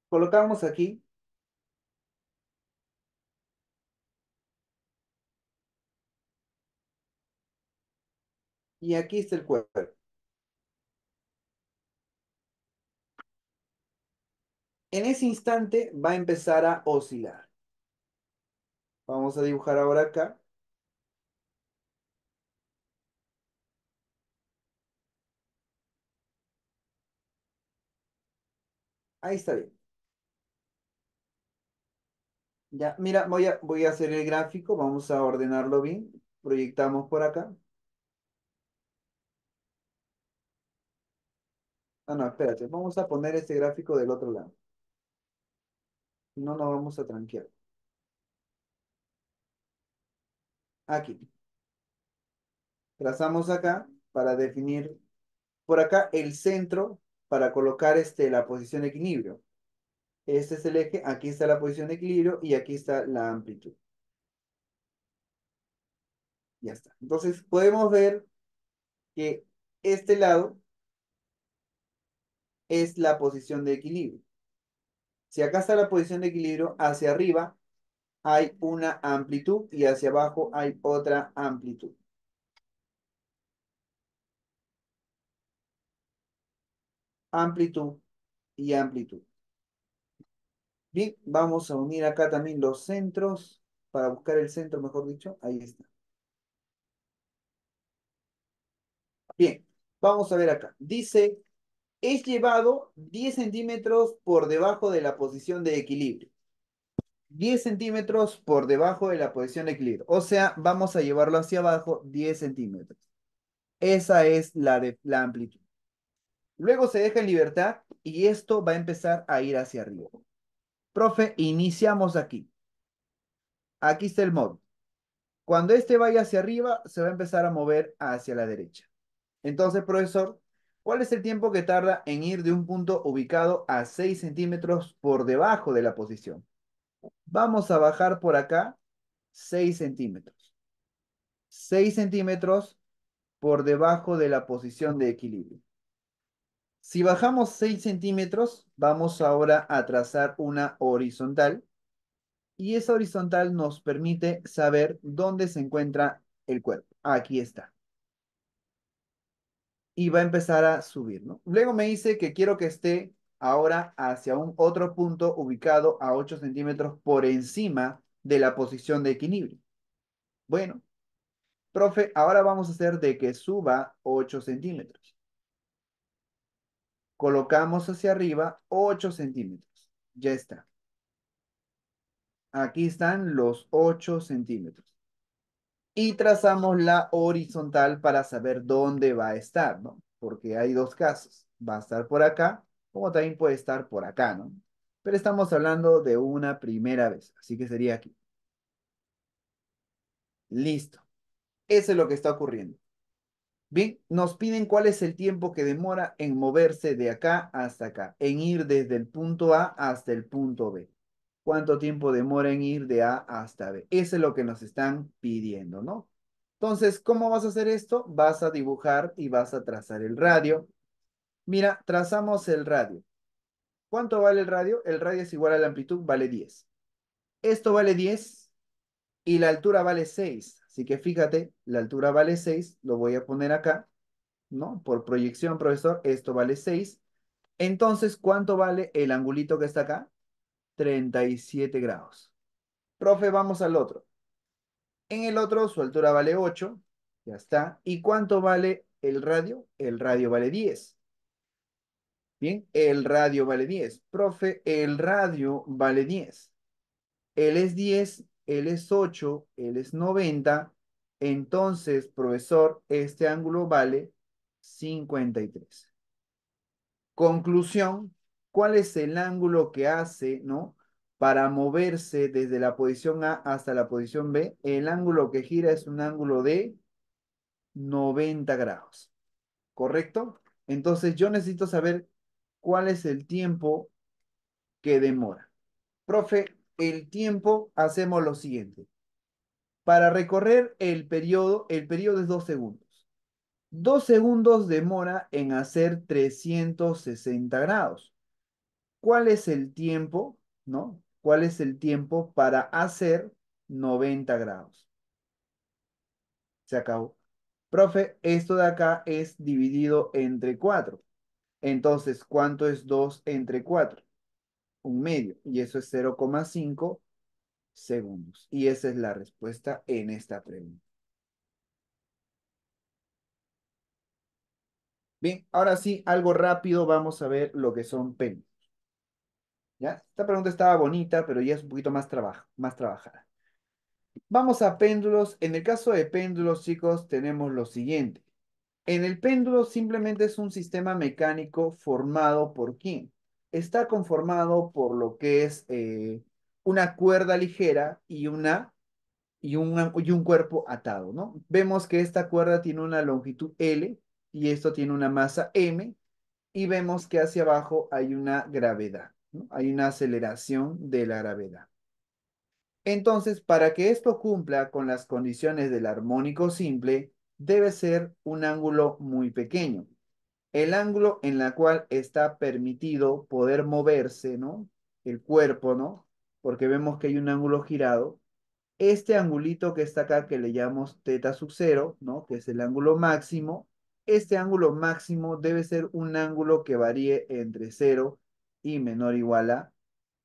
Colocamos aquí y aquí está el cuerpo. En ese instante va a empezar a oscilar. Vamos a dibujar ahora acá. Ahí está bien. Ya, mira, voy a hacer el gráfico, vamos a ordenarlo bien. Proyectamos por acá. Ah, no, espérate, vamos a poner este gráfico del otro lado. No nos vamos a tranquear. Aquí. Trazamos acá para definir por acá el centro para colocar la posición de equilibrio. Este es el eje, aquí está la posición de equilibrio y aquí está la amplitud. Ya está. Entonces podemos ver que este lado es la posición de equilibrio. Si acá está la posición de equilibrio, hacia arriba hay una amplitud y hacia abajo hay otra amplitud. Amplitud y amplitud. Bien, vamos a unir acá también los centros, para buscar el centro, mejor dicho. Ahí está. Bien, vamos a ver acá. Dice, es llevado 10 centímetros por debajo de la posición de equilibrio. 10 centímetros por debajo de la posición de equilibrio. O sea, vamos a llevarlo hacia abajo 10 centímetros. Esa es la amplitud. Luego se deja en libertad y esto va a empezar a ir hacia arriba. Profe, iniciamos aquí. Aquí está el modo. Cuando este vaya hacia arriba, se va a empezar a mover hacia la derecha. Entonces, profesor, ¿cuál es el tiempo que tarda en ir de un punto ubicado a 6 centímetros por debajo de la posición? Vamos a bajar por acá 6 centímetros. 6 centímetros por debajo de la posición de equilibrio. Si bajamos 6 centímetros, vamos ahora a trazar una horizontal y esa horizontal nos permite saber dónde se encuentra el cuerpo. Aquí está. Y va a empezar a subir, ¿no? Luego me dice que quiero que esté ahora hacia un otro punto ubicado a 8 centímetros por encima de la posición de equilibrio. Bueno, profe, ahora vamos a hacer de que suba 8 centímetros. Colocamos hacia arriba 8 centímetros. Ya está. Aquí están los 8 centímetros. Y trazamos la horizontal para saber dónde va a estar, ¿no? Porque hay dos casos. Va a estar por acá, como también puede estar por acá, ¿no? Pero estamos hablando de una primera vez, así que sería aquí. Listo. Eso es lo que está ocurriendo. Bien, nos piden cuál es el tiempo que demora en moverse de acá hasta acá, en ir desde el punto A hasta el punto B. ¿Cuánto tiempo demora en ir de A hasta B? Eso es lo que nos están pidiendo, ¿no? Entonces, ¿cómo vas a hacer esto? Vas a dibujar y vas a trazar el radio. Mira, trazamos el radio. ¿Cuánto vale el radio? El radio es igual a la amplitud, vale 10. Esto vale 10 y la altura vale 6. Así que fíjate, la altura vale 6. Lo voy a poner acá, ¿no? Por proyección, profesor, esto vale 6. Entonces, ¿cuánto vale el angulito que está acá? 37 grados. Profe, vamos al otro. En el otro, su altura vale 8. Ya está. ¿Y cuánto vale el radio? El radio vale 10. Bien, el radio vale 10. Profe, el radio vale 10. Él es 10, él es 8, él es 90. Entonces, profesor, este ángulo vale 53. Conclusión, ¿cuál es el ángulo que hace, ¿no? Para moverse desde la posición A hasta la posición B? El ángulo que gira es un ángulo de 90 grados, ¿correcto? Entonces yo necesito saber cuál es el tiempo que demora. Profe, el tiempo hacemos lo siguiente. Para recorrer el periodo es 2 segundos. 2 segundos demora en hacer 360 grados. ¿Cuál es el tiempo, no? ¿Cuál es el tiempo para hacer 90 grados? Se acabó. Profe, esto de acá es dividido entre 4. Entonces, ¿cuánto es 2 entre 4? Un medio. Y eso es 0,5 segundos. Y esa es la respuesta en esta pregunta. Bien, ahora sí, algo rápido, vamos a ver lo que son péndulos. ¿Ya? Esta pregunta estaba bonita, pero ya es un poquito más trabajada. Vamos a péndulos. En el caso de péndulos, chicos, tenemos lo siguiente. En el péndulo simplemente es un sistema mecánico formado por ¿quién? Está conformado por lo que es una cuerda ligera y un cuerpo atado, ¿no? Vemos que esta cuerda tiene una longitud L y esto tiene una masa M y vemos que hacia abajo hay una gravedad, ¿no? Hay una aceleración de la gravedad. Entonces, para que esto cumpla con las condiciones del armónico simple, debe ser un ángulo muy pequeño. El ángulo en la cual está permitido poder moverse, ¿no? El cuerpo, ¿no? Porque vemos que hay un ángulo girado. Este angulito que está acá, que le llamamos teta sub cero, ¿no? Que es el ángulo máximo. Este ángulo máximo debe ser un ángulo que varíe entre 0 y menor o igual a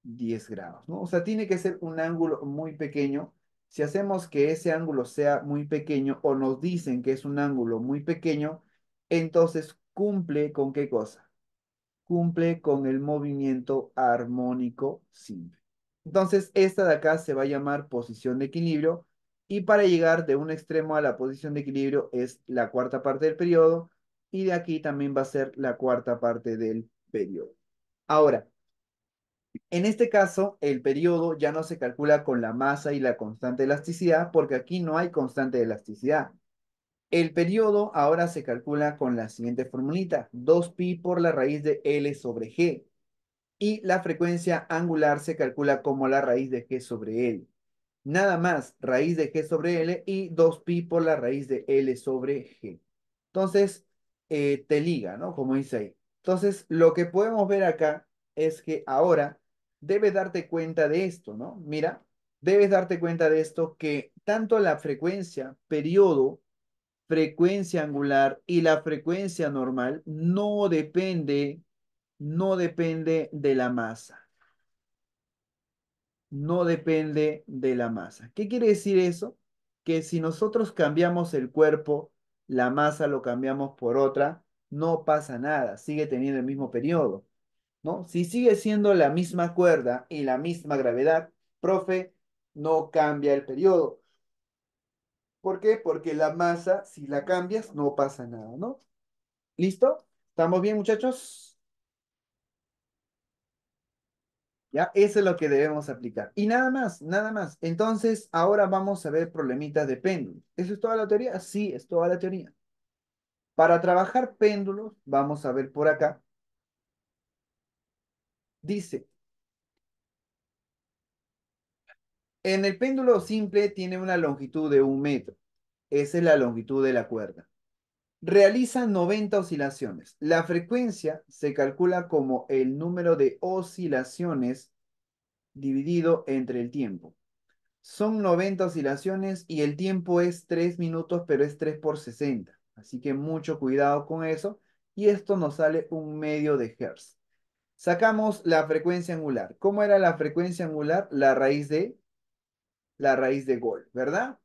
10 grados, ¿no? O sea, tiene que ser un ángulo muy pequeño. Si hacemos que ese ángulo sea muy pequeño o nos dicen que es un ángulo muy pequeño, entonces cumple con ¿qué cosa? Cumple con el movimiento armónico simple. Entonces, esta de acá se va a llamar posición de equilibrio y para llegar de un extremo a la posición de equilibrio es la cuarta parte del periodo y de aquí también va a ser la cuarta parte del periodo. Ahora, en este caso, el periodo ya no se calcula con la masa y la constante de elasticidad porque aquí no hay constante de elasticidad. El periodo ahora se calcula con la siguiente formulita, 2pi por la raíz de L sobre G. Y la frecuencia angular se calcula como la raíz de G sobre L. Nada más, raíz de G sobre L y 2pi por la raíz de L sobre G. Entonces, te liga, ¿no? Como dice ahí. Entonces, lo que podemos ver acá es que ahora debes darte cuenta de esto, ¿no? Mira, debes darte cuenta de esto que tanto la frecuencia, periodo, frecuencia angular y la frecuencia normal no depende de la masa. No depende de la masa. ¿Qué quiere decir eso? Que si nosotros cambiamos el cuerpo, la masa lo cambiamos por otra, no pasa nada, sigue teniendo el mismo periodo, ¿no? Si sigue siendo la misma cuerda y la misma gravedad, profe, no cambia el periodo. ¿Por qué? Porque la masa, si la cambias, no pasa nada, ¿no? ¿Listo? ¿Estamos bien, muchachos? ¿Ya? Eso es lo que debemos aplicar. Y nada más, nada más. Entonces, ahora vamos a ver problemitas de péndulos. ¿Eso es toda la teoría? Sí, es toda la teoría. Para trabajar péndulos, vamos a ver por acá. Dice, en el péndulo simple tiene una longitud de 1 metro. Esa es la longitud de la cuerda. Realiza 90 oscilaciones. La frecuencia se calcula como el número de oscilaciones dividido entre el tiempo. Son 90 oscilaciones y el tiempo es 3 minutos, pero es 3 por 60. Así que mucho cuidado con eso. Y esto nos sale un medio de hertz. Sacamos la frecuencia angular. ¿Cómo era la frecuencia angular? La raíz de Gol, ¿verdad?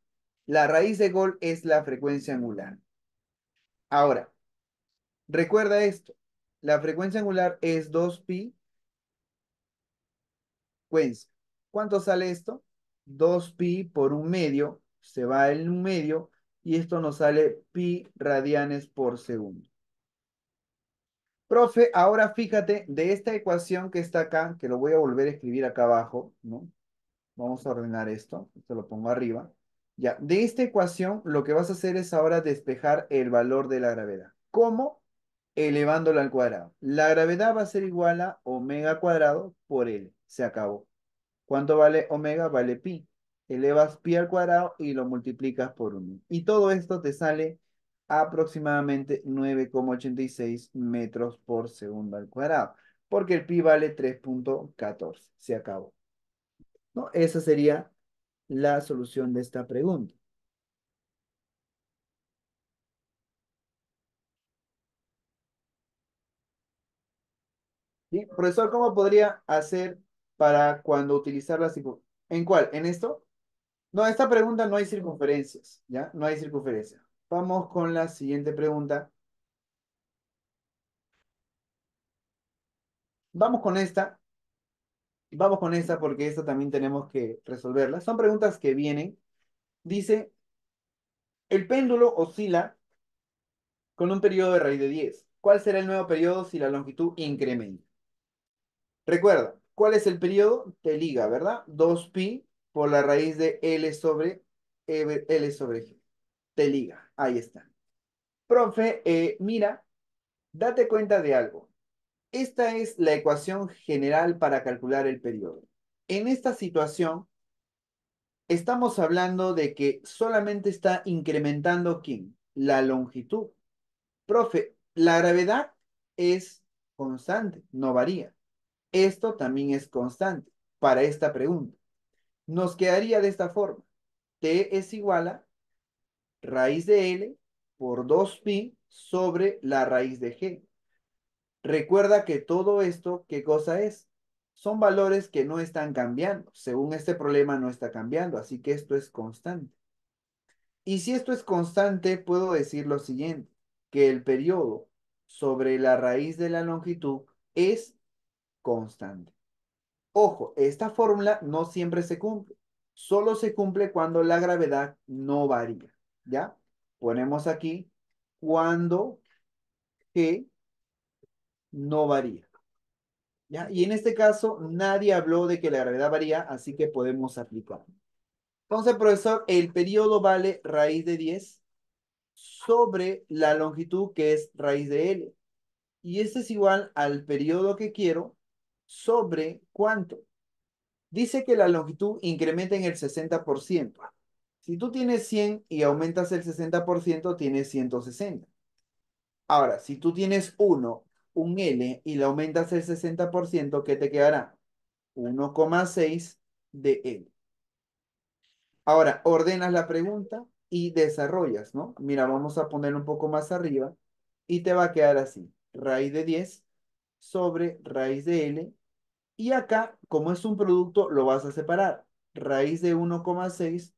La raíz de Gol es la frecuencia angular. Ahora, recuerda esto. La frecuencia angular es 2pi frecuencia. ¿Cuánto sale esto? 2pi por un medio, se va en un medio, y esto nos sale pi radianes por segundo. Profe, ahora fíjate de esta ecuación que está acá, que lo voy a volver a escribir acá abajo, ¿no? Vamos a ordenar esto lo pongo arriba. Ya, de esta ecuación lo que vas a hacer es ahora despejar el valor de la gravedad. ¿Cómo? Elevándolo al cuadrado. La gravedad va a ser igual a omega cuadrado por L. Se acabó. ¿Cuánto vale omega? Vale pi. Elevas pi al cuadrado y lo multiplicas por 1. Y todo esto te sale aproximadamente 9,86 metros por segundo al cuadrado. Porque el pi vale 3,14. Se acabó. ¿No? Esa sería la solución de esta pregunta. ¿Sí? Profesor, ¿cómo podría hacer para cuando utilizar la circunferencia? ¿En cuál? ¿En esto? No, esta pregunta no hay circunferencias, ¿ya? No hay circunferencia. Vamos con la siguiente pregunta. Vamos con esta. Vamos con esta porque esta también tenemos que resolverla. Son preguntas que vienen. Dice, el péndulo oscila con un periodo de raíz de 10. ¿Cuál será el nuevo periodo si la longitud incrementa? Recuerda, ¿cuál es el periodo? Te liga, ¿verdad? 2pi por la raíz de L sobre L sobre G. Te liga. Ahí está. Profe, mira, date cuenta de algo. Esta es la ecuación general para calcular el periodo. En esta situación, estamos hablando de que solamente está incrementando ¿quién? La longitud. Profe, la gravedad es constante, no varía. Esto también es constante para esta pregunta. Nos quedaría de esta forma. T es igual a raíz de L por 2pi sobre la raíz de G. Recuerda que todo esto, ¿qué cosa es? Son valores que no están cambiando. Según este problema no está cambiando, así que esto es constante. Y si esto es constante, puedo decir lo siguiente, que el periodo sobre la raíz de la longitud es constante. Ojo, esta fórmula no siempre se cumple. Solo se cumple cuando la gravedad no varía. ¿Ya? Ponemos aquí cuando G no varía. ¿Ya? Y en este caso nadie habló de que la gravedad varía, así que podemos aplicar. Entonces, profesor, el periodo vale raíz de 10 sobre la longitud que es raíz de L. Y este es igual al periodo que quiero sobre ¿cuánto? Dice que la longitud incrementa en el 60%. Si tú tienes 100 y aumentas el 60%, tienes 160. Ahora, si tú tienes un L, y le aumentas el 60%, ¿qué te quedará? 1,6 de L. Ahora, ordenas la pregunta y desarrollas, ¿no? Mira, vamos a poner un poco más arriba y te va a quedar así. Raíz de 10 sobre raíz de L. Y acá, como es un producto, lo vas a separar. Raíz de 1,6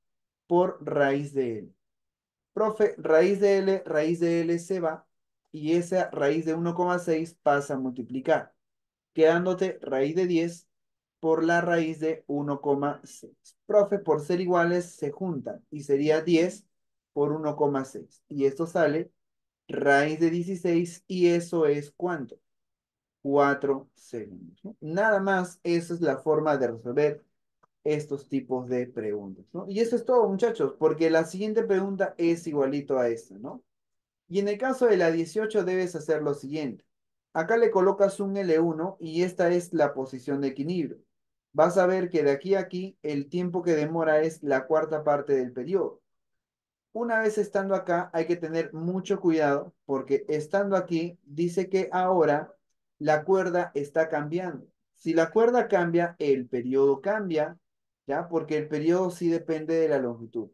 por raíz de L. Profe, raíz de L se va y esa raíz de 1,6 pasa a multiplicar, quedándote raíz de 10 por la raíz de 1,6. Profe, por ser iguales se juntan y sería 10 por 1,6. Y esto sale raíz de 16 y eso es ¿cuánto? 4 segundos, ¿no? Nada más, esa es la forma de resolver estos tipos de preguntas, ¿no? Y eso es todo, muchachos, porque la siguiente pregunta es igualito a esta, ¿no? Y en el caso de la 18 debes hacer lo siguiente. Acá le colocas un L1 y esta es la posición de equilibrio. Vas a ver que de aquí a aquí el tiempo que demora es la cuarta parte del periodo. una vez estando acá, hay que tener mucho cuidado porque estando aquí, dice que ahora la cuerda está cambiando. Si la cuerda cambia, el periodo cambia, ¿ya? Porque el periodo sí depende de la longitud.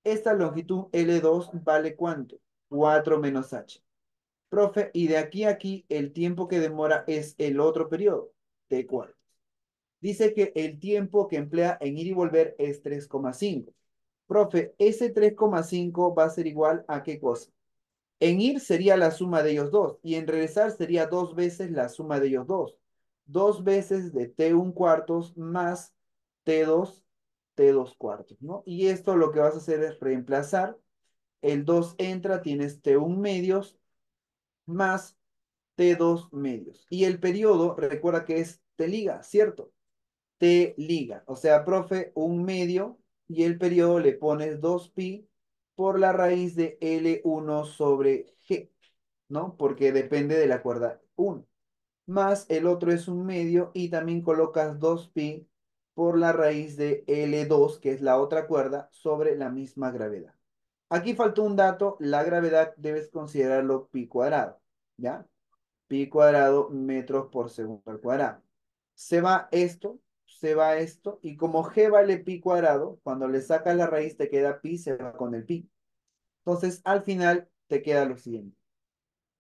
Esta longitud L2 vale ¿cuánto? 4 menos h. Profe, y de aquí a aquí, el tiempo que demora es el otro periodo, T4. Dice que el tiempo que emplea en ir y volver es 3,5. Profe, ese 3,5 va a ser igual a ¿qué cosa? En ir sería la suma de ellos dos y en regresar sería dos veces la suma de ellos dos. Dos veces de T1 cuartos más T2, T2 cuartos, ¿no? Y esto lo que vas a hacer es reemplazar. El 2 entra, tienes T1 medios más T2 medios. Y el periodo, recuerda que es T liga, ¿cierto? T liga. O sea, profe, un medio y el periodo le pones 2pi por la raíz de L1 sobre G, ¿no? Porque depende de la cuerda 1. Más el otro es un medio y también colocas 2pi por la raíz de L2, que es la otra cuerda, sobre la misma gravedad. Aquí faltó un dato, la gravedad debes considerarlo pi cuadrado, ¿ya? Pi cuadrado metros por segundo al cuadrado. Se va esto, y como g vale pi cuadrado, cuando le sacas la raíz te queda pi, se va con el pi. Entonces, al final te queda lo siguiente.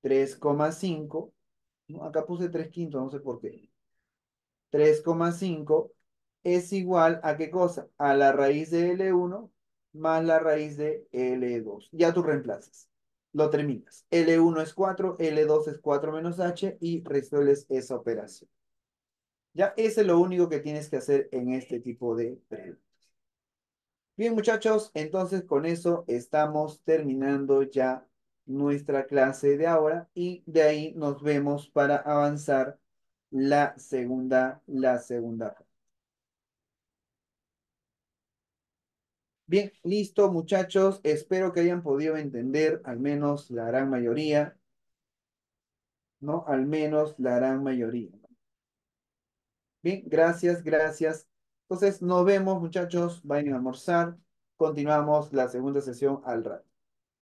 3,5, ¿no? Acá puse 3 quintos, no sé por qué. 3,5 es igual a ¿qué cosa? A la raíz de L1 más la raíz de L2. Ya tú reemplazas. Lo terminas. L1 es 4, L2 es 4 menos H y resuelves esa operación. Ya, ese es lo único que tienes que hacer en este tipo de preguntas. Bien, muchachos, entonces con eso estamos terminando ya nuestra clase de ahora y de ahí nos vemos para avanzar la segunda. Bien, listo, muchachos. Espero que hayan podido entender al menos la gran mayoría, ¿no? Al menos la gran mayoría. Bien, gracias, gracias. Entonces, nos vemos, muchachos. Vayan a almorzar. Continuamos la segunda sesión al rato.